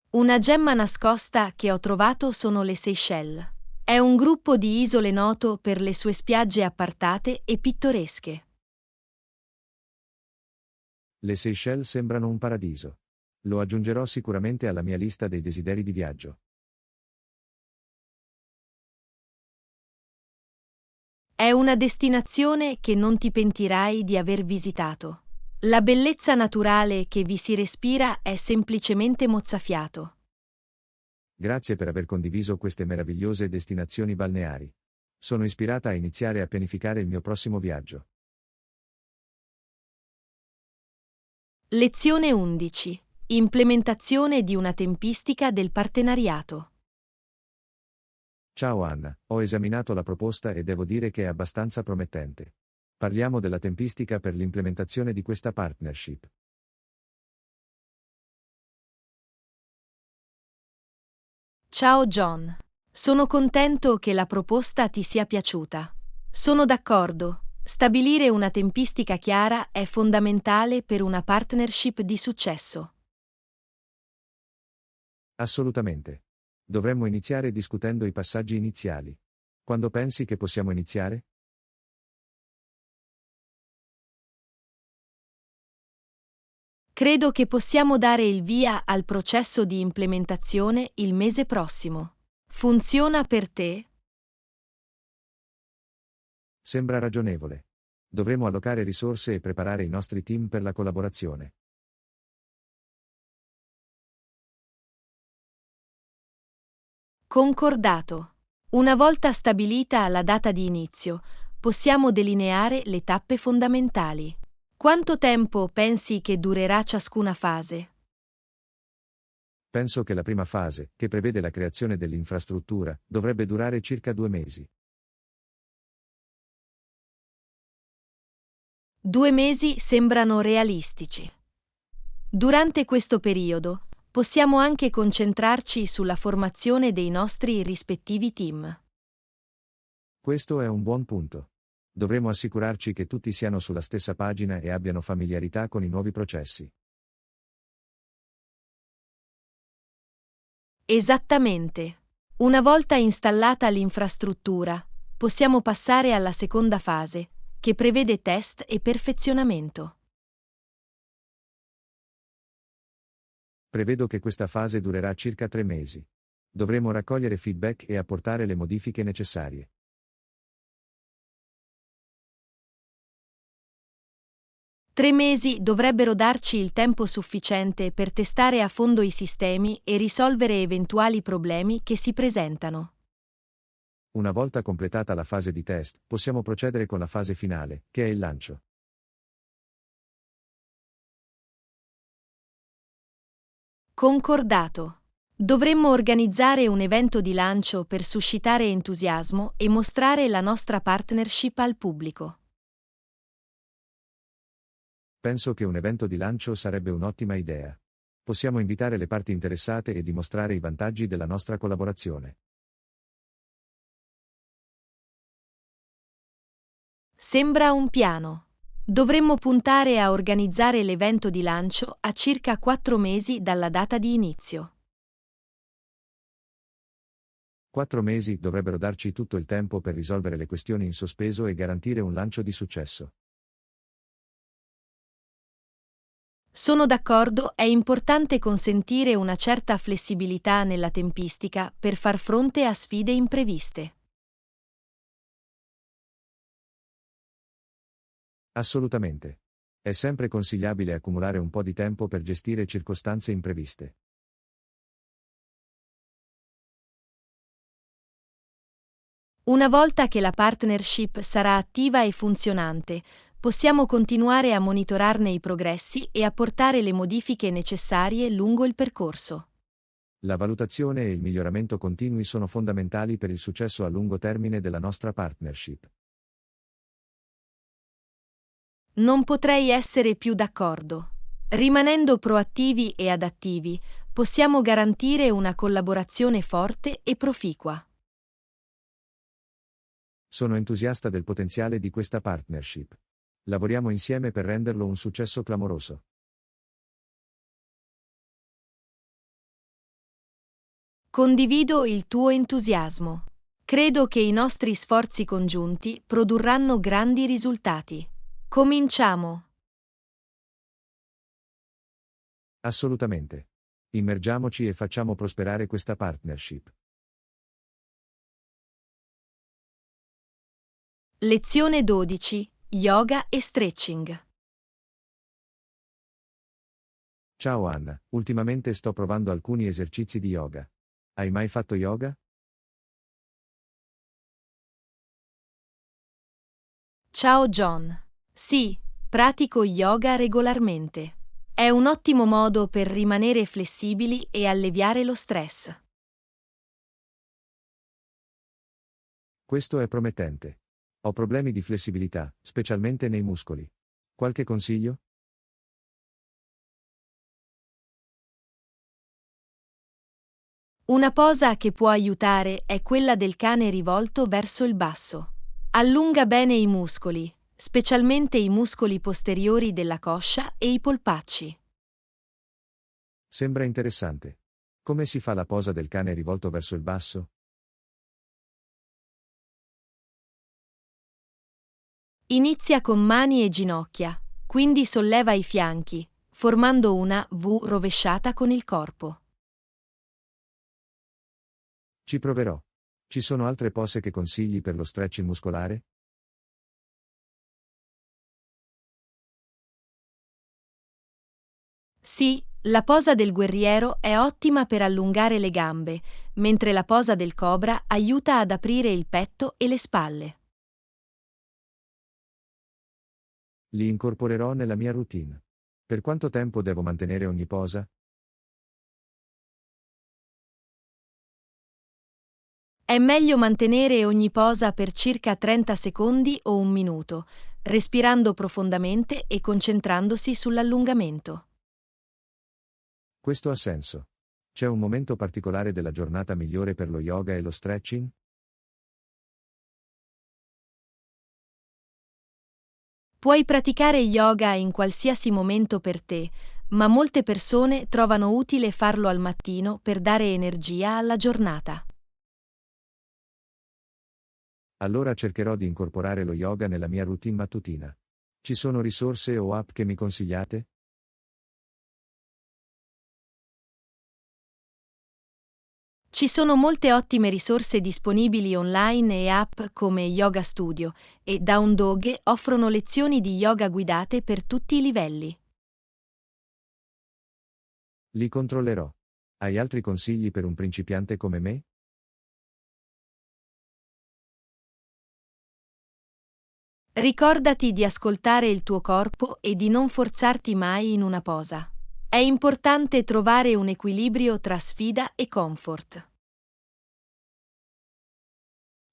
Una gemma nascosta che ho trovato sono le Seychelles. È un gruppo di isole noto per le sue spiagge appartate e pittoresche. Le Seychelles sembrano un paradiso. Lo aggiungerò sicuramente alla mia lista dei desideri di viaggio. È una destinazione che non ti pentirai di aver visitato. La bellezza naturale che vi si respira è semplicemente mozzafiato. Grazie per aver condiviso queste meravigliose destinazioni balneari. Sono ispirata a iniziare a pianificare il mio prossimo viaggio. Lezione 11. Implementazione di una tempistica del partenariato. Ciao Anna, ho esaminato la proposta e devo dire che è abbastanza promettente. Parliamo della tempistica per l'implementazione di questa partnership. Ciao John. Sono contento che la proposta ti sia piaciuta. Sono d'accordo. Stabilire una tempistica chiara è fondamentale per una partnership di successo. Assolutamente. Dovremmo iniziare discutendo i passaggi iniziali. Quando pensi che possiamo iniziare? Credo che possiamo dare il via al processo di implementazione il mese prossimo. Funziona per te? Sembra ragionevole. Dovremo allocare risorse e preparare i nostri team per la collaborazione. Concordato. Una volta stabilita la data di inizio, possiamo delineare le tappe fondamentali. Quanto tempo pensi che durerà ciascuna fase? Penso che la prima fase, che prevede la creazione dell'infrastruttura, dovrebbe durare circa 2 mesi. 2 mesi sembrano realistici. Durante questo periodo, possiamo anche concentrarci sulla formazione dei nostri rispettivi team. Questo è un buon punto. Dovremo assicurarci che tutti siano sulla stessa pagina e abbiano familiarità con i nuovi processi. Esattamente. Una volta installata l'infrastruttura, possiamo passare alla seconda fase, che prevede test e perfezionamento. Prevedo che questa fase durerà circa 3 mesi. Dovremo raccogliere feedback e apportare le modifiche necessarie. 3 mesi dovrebbero darci il tempo sufficiente per testare a fondo i sistemi e risolvere eventuali problemi che si presentano. Una volta completata la fase di test, possiamo procedere con la fase finale, che è il lancio. Concordato. Dovremmo organizzare un evento di lancio per suscitare entusiasmo e mostrare la nostra partnership al pubblico. Penso che un evento di lancio sarebbe un'ottima idea. Possiamo invitare le parti interessate e dimostrare i vantaggi della nostra collaborazione. Sembra un piano. Dovremmo puntare a organizzare l'evento di lancio a circa 4 mesi dalla data di inizio. 4 mesi dovrebbero darci tutto il tempo per risolvere le questioni in sospeso e garantire un lancio di successo. Sono d'accordo, è importante consentire una certa flessibilità nella tempistica per far fronte a sfide impreviste. Assolutamente. È sempre consigliabile accumulare un po' di tempo per gestire circostanze impreviste. Una volta che la partnership sarà attiva e funzionante, possiamo continuare a monitorarne i progressi e apportare le modifiche necessarie lungo il percorso. La valutazione e il miglioramento continui sono fondamentali per il successo a lungo termine della nostra partnership. Non potrei essere più d'accordo. Rimanendo proattivi e adattivi, possiamo garantire una collaborazione forte e proficua. Sono entusiasta del potenziale di questa partnership. Lavoriamo insieme per renderlo un successo clamoroso. Condivido il tuo entusiasmo. Credo che i nostri sforzi congiunti produrranno grandi risultati. Cominciamo. Assolutamente. Immergiamoci e facciamo prosperare questa partnership. Lezione 12. Yoga e stretching. Ciao Anna, ultimamente sto provando alcuni esercizi di yoga. Hai mai fatto yoga? Ciao John. Sì, pratico yoga regolarmente. È un ottimo modo per rimanere flessibili e alleviare lo stress. Questo è promettente. Ho problemi di flessibilità, specialmente nei muscoli. Qualche consiglio? Una posa che può aiutare è quella del cane rivolto verso il basso. Allunga bene i muscoli, specialmente i muscoli posteriori della coscia e i polpacci. Sembra interessante. Come si fa la posa del cane rivolto verso il basso? Inizia con mani e ginocchia, quindi solleva i fianchi, formando una V rovesciata con il corpo. Ci proverò. Ci sono altre pose che consigli per lo stretching muscolare? Sì, la posa del guerriero è ottima per allungare le gambe, mentre la posa del cobra aiuta ad aprire il petto e le spalle. Li incorporerò nella mia routine. Per quanto tempo devo mantenere ogni posa? È meglio mantenere ogni posa per circa 30 secondi o un minuto, respirando profondamente e concentrandosi sull'allungamento. Questo ha senso. C'è un momento particolare della giornata migliore per lo yoga e lo stretching? Puoi praticare yoga in qualsiasi momento per te, ma molte persone trovano utile farlo al mattino per dare energia alla giornata. Allora cercherò di incorporare lo yoga nella mia routine mattutina. Ci sono risorse o app che mi consigliate? Ci sono molte ottime risorse disponibili online e app come Yoga Studio e Down offrono lezioni di yoga guidate per tutti i livelli. Li controllerò. Hai altri consigli per un principiante come me? Ricordati di ascoltare il tuo corpo e di non forzarti mai in una posa. È importante trovare un equilibrio tra sfida e comfort.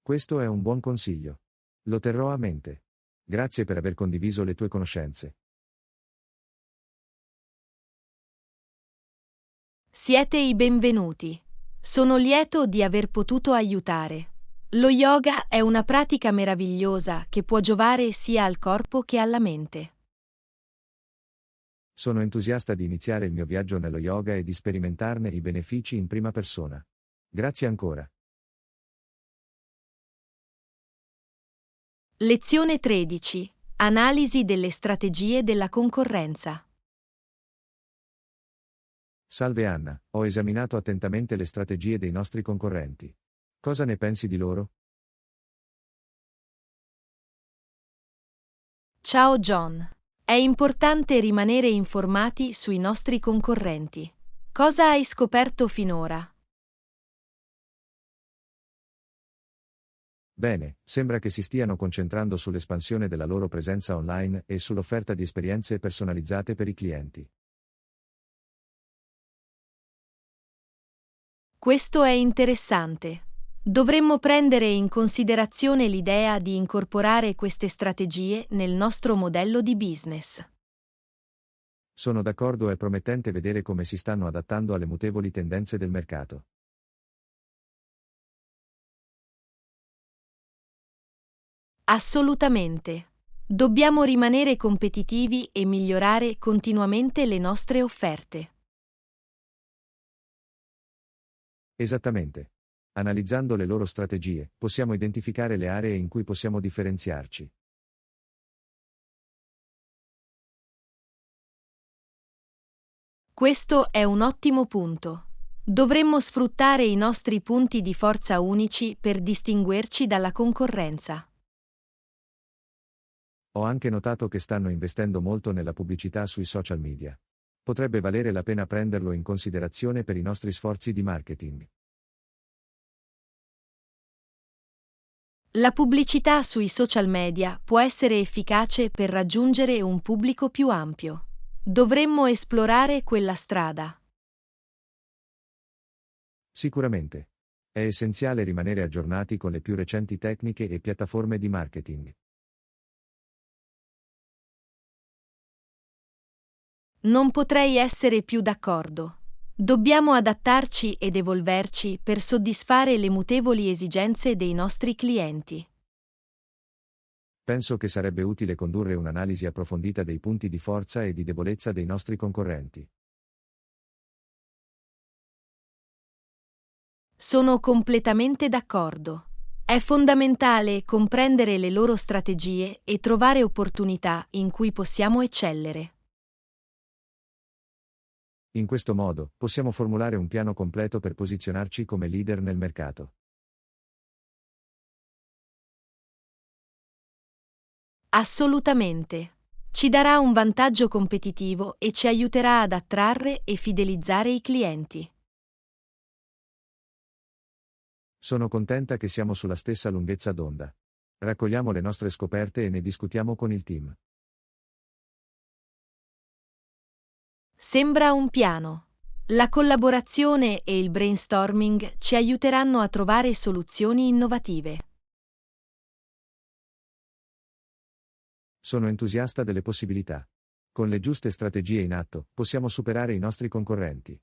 Questo è un buon consiglio. Lo terrò a mente. Grazie per aver condiviso le tue conoscenze. Siete i benvenuti. Sono lieto di aver potuto aiutare. Lo yoga è una pratica meravigliosa che può giovare sia al corpo che alla mente. Sono entusiasta di iniziare il mio viaggio nello yoga e di sperimentarne i benefici in prima persona. Grazie ancora. Lezione 13. Analisi delle strategie della concorrenza. Salve Anna, ho esaminato attentamente le strategie dei nostri concorrenti. Cosa ne pensi di loro? Ciao John. È importante rimanere informati sui nostri concorrenti. Cosa hai scoperto finora? Bene, sembra che si stiano concentrando sull'espansione della loro presenza online e sull'offerta di esperienze personalizzate per i clienti. Questo è interessante. Dovremmo prendere in considerazione l'idea di incorporare queste strategie nel nostro modello di business. Sono d'accordo, è promettente vedere come si stanno adattando alle mutevoli tendenze del mercato. Assolutamente. Dobbiamo rimanere competitivi e migliorare continuamente le nostre offerte. Esattamente. Analizzando le loro strategie, possiamo identificare le aree in cui possiamo differenziarci. Questo è un ottimo punto. Dovremmo sfruttare i nostri punti di forza unici per distinguerci dalla concorrenza. Ho anche notato che stanno investendo molto nella pubblicità sui social media. Potrebbe valere la pena prenderlo in considerazione per i nostri sforzi di marketing. La pubblicità sui social media può essere efficace per raggiungere un pubblico più ampio. Dovremmo esplorare quella strada. Sicuramente. È essenziale rimanere aggiornati con le più recenti tecniche e piattaforme di marketing. Non potrei essere più d'accordo. Dobbiamo adattarci ed evolverci per soddisfare le mutevoli esigenze dei nostri clienti. Penso che sarebbe utile condurre un'analisi approfondita dei punti di forza e di debolezza dei nostri concorrenti. Sono completamente d'accordo. È fondamentale comprendere le loro strategie e trovare opportunità in cui possiamo eccellere. In questo modo, possiamo formulare un piano completo per posizionarci come leader nel mercato. Assolutamente. Ci darà un vantaggio competitivo e ci aiuterà ad attrarre e fidelizzare i clienti. Sono contenta che siamo sulla stessa lunghezza d'onda. Raccogliamo le nostre scoperte e ne discutiamo con il team. Sembra un piano. La collaborazione e il brainstorming ci aiuteranno a trovare soluzioni innovative. Sono entusiasta delle possibilità. Con le giuste strategie in atto, possiamo superare i nostri concorrenti.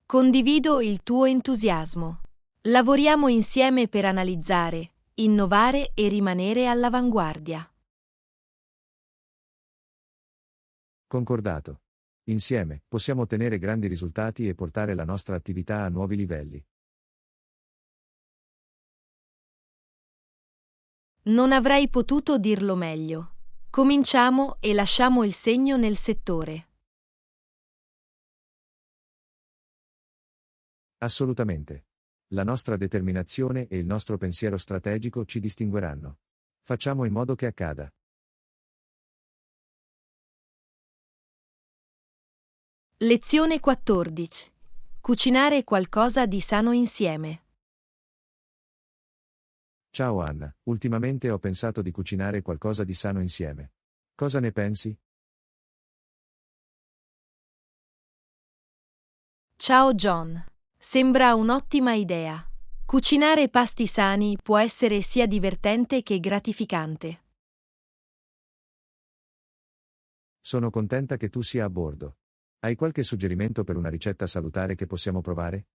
Condivido il tuo entusiasmo. Lavoriamo insieme per analizzare, innovare e rimanere all'avanguardia. Concordato. Insieme, possiamo ottenere grandi risultati e portare la nostra attività a nuovi livelli. Non avrei potuto dirlo meglio. Cominciamo e lasciamo il segno nel settore. Assolutamente. La nostra determinazione e il nostro pensiero strategico ci distingueranno. Facciamo in modo che accada. Lezione 14. Cucinare qualcosa di sano insieme. Ciao Anna, ultimamente ho pensato di cucinare qualcosa di sano insieme. Cosa ne pensi? Ciao John. Sembra un'ottima idea. Cucinare pasti sani può essere sia divertente che gratificante. Sono contenta che tu sia a bordo. Hai qualche suggerimento per una ricetta salutare che possiamo provare?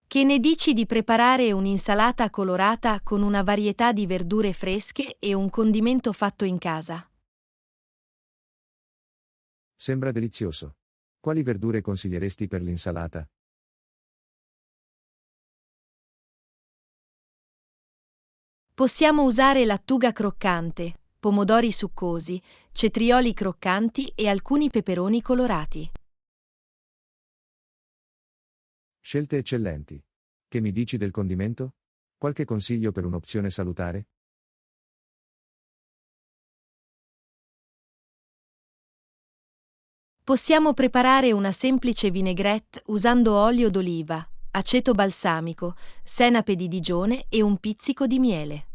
Che ne dici di preparare un'insalata colorata con una varietà di verdure fresche e un condimento fatto in casa? Sembra delizioso. Quali verdure consiglieresti per l'insalata? Possiamo usare lattuga croccante, pomodori succosi, cetrioli croccanti e alcuni peperoni colorati. Scelte eccellenti. Che mi dici del condimento? Qualche consiglio per un'opzione salutare? Possiamo preparare una semplice vinaigrette usando olio d'oliva, aceto balsamico, senape di Digione e un pizzico di miele.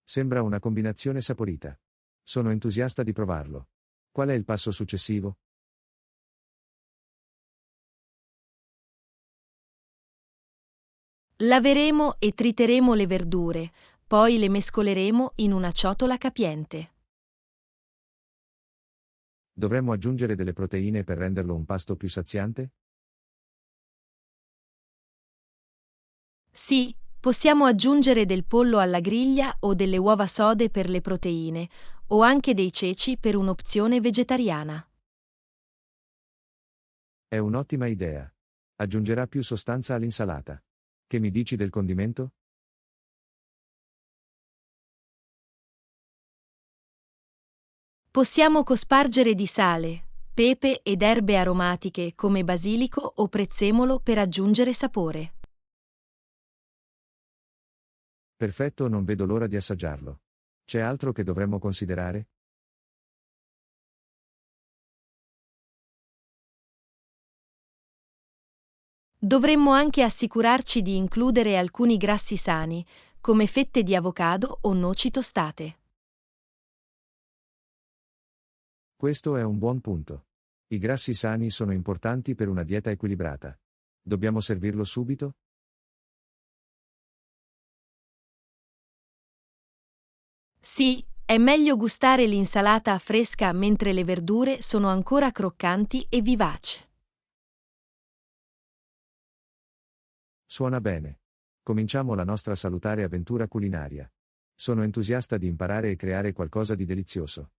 Sembra una combinazione saporita. Sono entusiasta di provarlo. Qual è il passo successivo? Laveremo e triteremo le verdure, poi le mescoleremo in una ciotola capiente. Dovremmo aggiungere delle proteine per renderlo un pasto più saziante? Sì, possiamo aggiungere del pollo alla griglia o delle uova sode per le proteine, o anche dei ceci per un'opzione vegetariana. È un'ottima idea. Aggiungerà più sostanza all'insalata. Che mi dici del condimento? Possiamo cospargere di sale, pepe ed erbe aromatiche come basilico o prezzemolo per aggiungere sapore. Perfetto, non vedo l'ora di assaggiarlo. C'è altro che dovremmo considerare? Dovremmo anche assicurarci di includere alcuni grassi sani, come fette di avocado o noci tostate. Questo è un buon punto. I grassi sani sono importanti per una dieta equilibrata. Dobbiamo servirlo subito? Sì, è meglio gustare l'insalata fresca mentre le verdure sono ancora croccanti e vivaci. Suona bene. Cominciamo la nostra salutare avventura culinaria. Sono entusiasta di imparare e creare qualcosa di delizioso.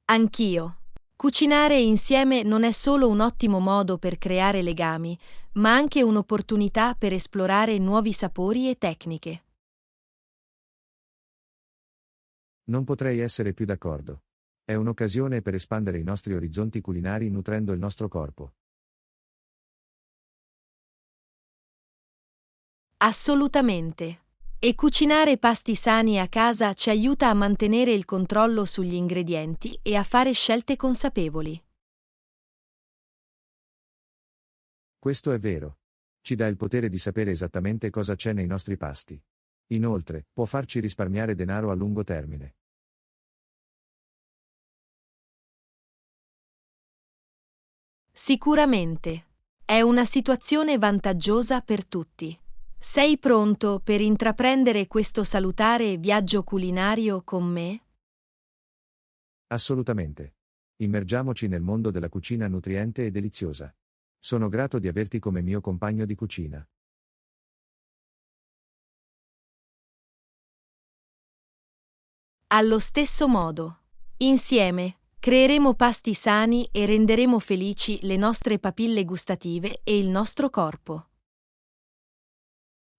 Anch'io. Cucinare insieme non è solo un ottimo modo per creare legami, ma anche un'opportunità per esplorare nuovi sapori e tecniche. Non potrei essere più d'accordo. È un'occasione per espandere i nostri orizzonti culinari nutrendo il nostro corpo. Assolutamente. E cucinare pasti sani a casa ci aiuta a mantenere il controllo sugli ingredienti e a fare scelte consapevoli. Questo è vero. Ci dà il potere di sapere esattamente cosa c'è nei nostri pasti. Inoltre, può farci risparmiare denaro a lungo termine. Sicuramente. È una situazione vantaggiosa per tutti. Sei pronto per intraprendere questo salutare viaggio culinario con me? Assolutamente. Immergiamoci nel mondo della cucina nutriente e deliziosa. Sono grato di averti come mio compagno di cucina. Allo stesso modo. Insieme, creeremo pasti sani e renderemo felici le nostre papille gustative e il nostro corpo.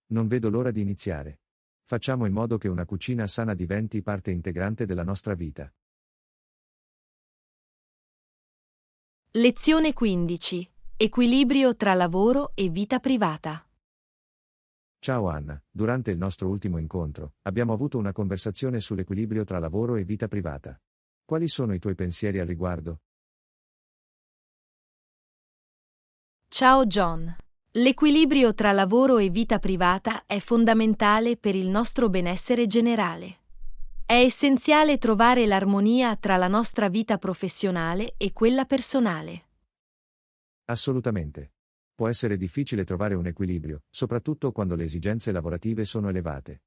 Non vedo l'ora di iniziare. Facciamo in modo che una cucina sana diventi parte integrante della nostra vita. Lezione 15. Equilibrio tra lavoro e vita privata. Ciao Anna, durante il nostro ultimo incontro, abbiamo avuto una conversazione sull'equilibrio tra lavoro e vita privata. Quali sono i tuoi pensieri al riguardo? Ciao John. L'equilibrio tra lavoro e vita privata è fondamentale per il nostro benessere generale. È essenziale trovare l'armonia tra la nostra vita professionale e quella personale. Assolutamente. Può essere difficile trovare un equilibrio, soprattutto quando le esigenze lavorative sono elevate.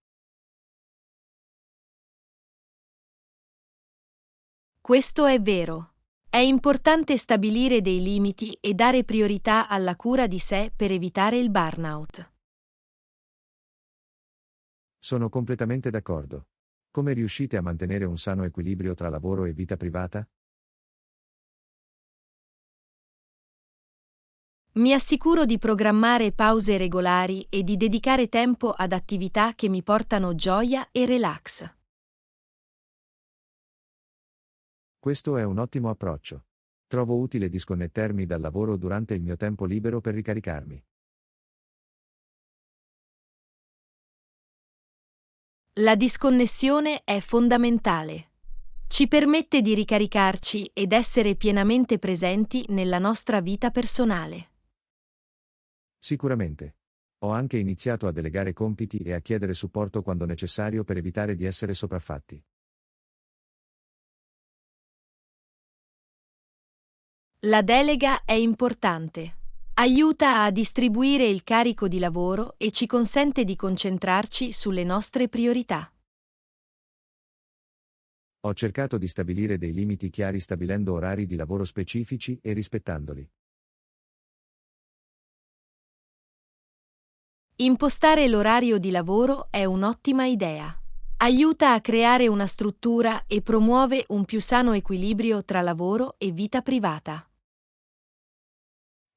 Questo è vero. È importante stabilire dei limiti e dare priorità alla cura di sé per evitare il burnout. Sono completamente d'accordo. Come riuscite a mantenere un sano equilibrio tra lavoro e vita privata? Mi assicuro di programmare pause regolari e di dedicare tempo ad attività che mi portano gioia e relax. Questo è un ottimo approccio. Trovo utile disconnettermi dal lavoro durante il mio tempo libero per ricaricarmi. La disconnessione è fondamentale. Ci permette di ricaricarci ed essere pienamente presenti nella nostra vita personale. Sicuramente. Ho anche iniziato a delegare compiti e a chiedere supporto quando necessario per evitare di essere sopraffatti. La delega è importante. Aiuta a distribuire il carico di lavoro e ci consente di concentrarci sulle nostre priorità. Ho cercato di stabilire dei limiti chiari stabilendo orari di lavoro specifici e rispettandoli. Impostare l'orario di lavoro è un'ottima idea. Aiuta a creare una struttura e promuove un più sano equilibrio tra lavoro e vita privata.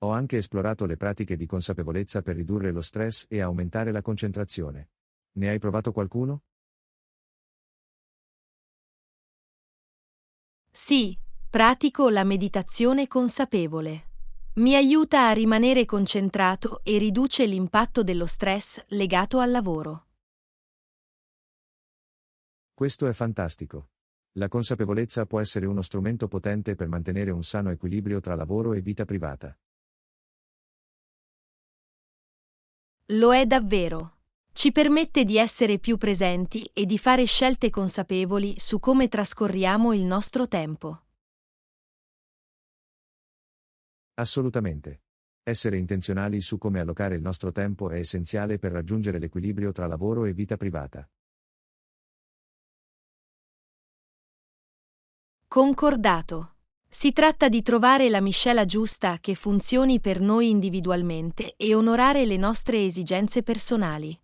Ho anche esplorato le pratiche di consapevolezza per ridurre lo stress e aumentare la concentrazione. Ne hai provato qualcuno? Sì, pratico la meditazione consapevole. Mi aiuta a rimanere concentrato e riduce l'impatto dello stress legato al lavoro. Questo è fantastico. La consapevolezza può essere uno strumento potente per mantenere un sano equilibrio tra lavoro e vita privata. Lo è davvero. Ci permette di essere più presenti e di fare scelte consapevoli su come trascorriamo il nostro tempo. Assolutamente. Essere intenzionali su come allocare il nostro tempo è essenziale per raggiungere l'equilibrio tra lavoro e vita privata. Concordato. Si tratta di trovare la miscela giusta che funzioni per noi individualmente e onorare le nostre esigenze personali.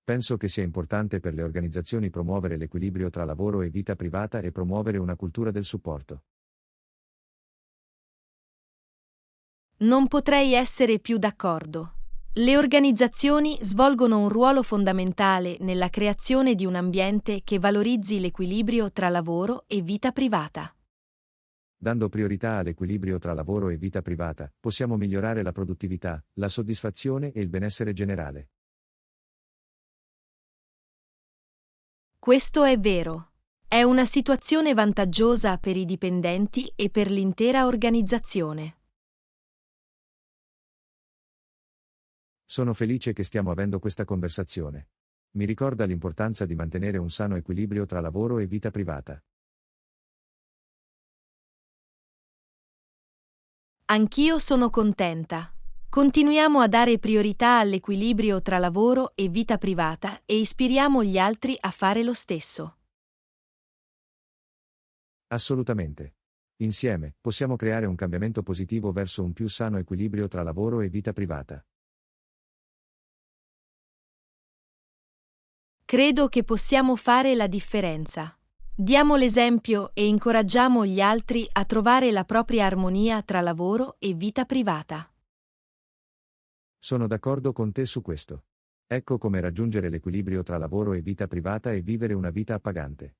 Penso che sia importante per le organizzazioni promuovere l'equilibrio tra lavoro e vita privata e promuovere una cultura del supporto. Non potrei essere più d'accordo. Le organizzazioni svolgono un ruolo fondamentale nella creazione di un ambiente che valorizzi l'equilibrio tra lavoro e vita privata. Dando priorità all'equilibrio tra lavoro e vita privata, possiamo migliorare la produttività, la soddisfazione e il benessere generale. Questo è vero. È una situazione vantaggiosa per i dipendenti e per l'intera organizzazione. Sono felice che stiamo avendo questa conversazione. Mi ricorda l'importanza di mantenere un sano equilibrio tra lavoro e vita privata. Anch'io sono contenta. Continuiamo a dare priorità all'equilibrio tra lavoro e vita privata e ispiriamo gli altri a fare lo stesso. Assolutamente. Insieme, possiamo creare un cambiamento positivo verso un più sano equilibrio tra lavoro e vita privata. Credo che possiamo fare la differenza. Diamo l'esempio e incoraggiamo gli altri a trovare la propria armonia tra lavoro e vita privata. Sono d'accordo con te su questo. Ecco come raggiungere l'equilibrio tra lavoro e vita privata e vivere una vita appagante.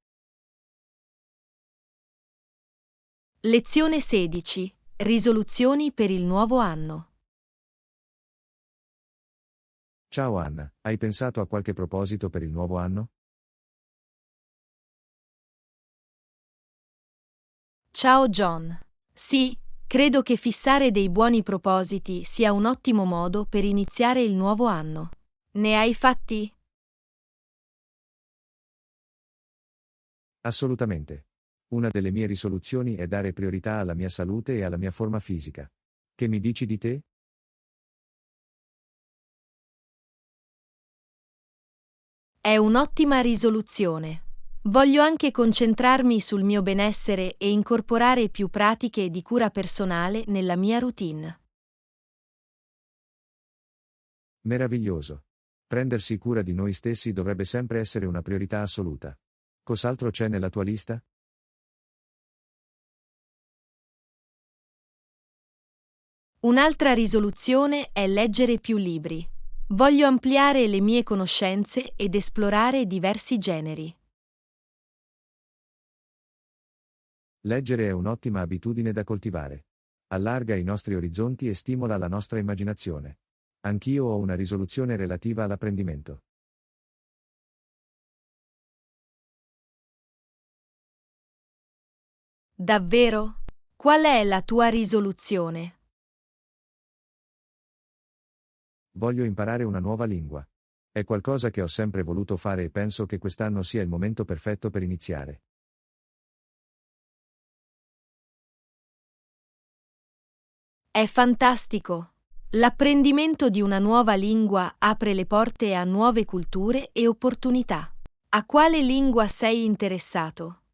Lezione 16. Risoluzioni per il nuovo anno. Ciao Anna, hai pensato a qualche proposito per il nuovo anno? Ciao John. Sì, credo che fissare dei buoni propositi sia un ottimo modo per iniziare il nuovo anno. Ne hai fatti? Assolutamente. Una delle mie risoluzioni è dare priorità alla mia salute e alla mia forma fisica. Che mi dici di te? È un'ottima risoluzione. Voglio anche concentrarmi sul mio benessere e incorporare più pratiche di cura personale nella mia routine. Meraviglioso. Prendersi cura di noi stessi dovrebbe sempre essere una priorità assoluta. Cos'altro c'è nella tua lista? Un'altra risoluzione è leggere più libri. Voglio ampliare le mie conoscenze ed esplorare diversi generi. Leggere è un'ottima abitudine da coltivare. Allarga i nostri orizzonti e stimola la nostra immaginazione. Anch'io ho una risoluzione relativa all'apprendimento. Davvero? Qual è la tua risoluzione? Voglio imparare una nuova lingua. È qualcosa che ho sempre voluto fare e penso che quest'anno sia il momento perfetto per iniziare. È fantastico! L'apprendimento di una nuova lingua apre le porte a nuove culture e opportunità. A quale lingua sei interessato?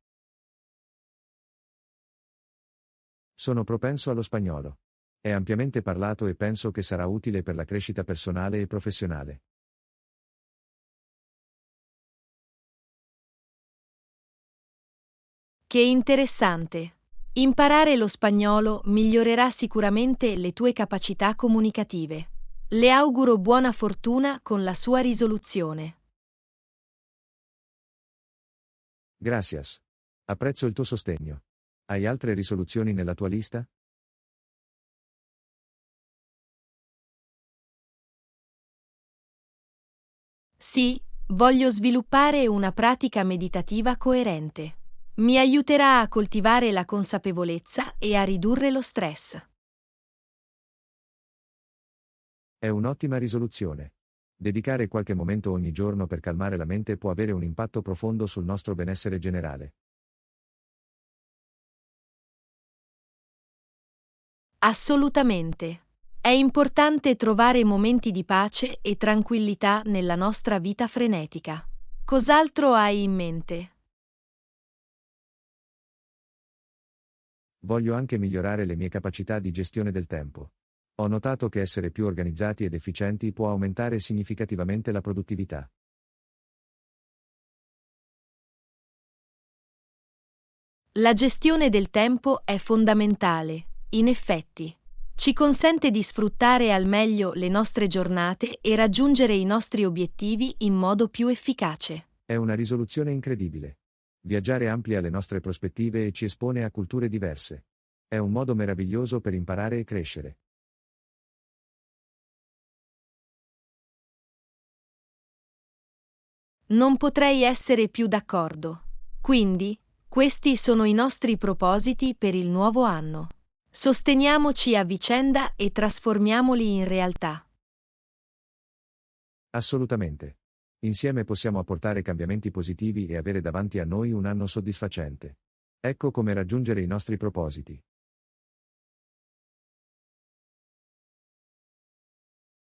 Sono propenso allo spagnolo. È ampiamente parlato e penso che sarà utile per la crescita personale e professionale. Che interessante! Imparare lo spagnolo migliorerà sicuramente le tue capacità comunicative. Le auguro buona fortuna con la sua risoluzione. Gracias. Apprezzo il tuo sostegno. Hai altre risoluzioni nella tua lista? Sì, Voglio sviluppare una pratica meditativa coerente. Mi aiuterà a coltivare la consapevolezza e a ridurre lo stress. È un'ottima risoluzione. Dedicare qualche momento ogni giorno per calmare la mente può avere un impatto profondo sul nostro benessere generale. Assolutamente. È importante trovare momenti di pace e tranquillità nella nostra vita frenetica. Cos'altro hai in mente? Voglio anche migliorare le mie capacità di gestione del tempo. Ho notato che essere più organizzati ed efficienti può aumentare significativamente la produttività. La gestione del tempo è fondamentale, in effetti. Ci consente di sfruttare al meglio le nostre giornate e raggiungere i nostri obiettivi in modo più efficace. È una risoluzione incredibile. Viaggiare amplia le nostre prospettive e ci espone a culture diverse. È un modo meraviglioso per imparare e crescere. Non potrei essere più d'accordo. Quindi, questi sono i nostri propositi per il nuovo anno. Sosteniamoci a vicenda e trasformiamoli in realtà. Assolutamente. Insieme possiamo apportare cambiamenti positivi e avere davanti a noi un anno soddisfacente. Ecco come raggiungere i nostri propositi.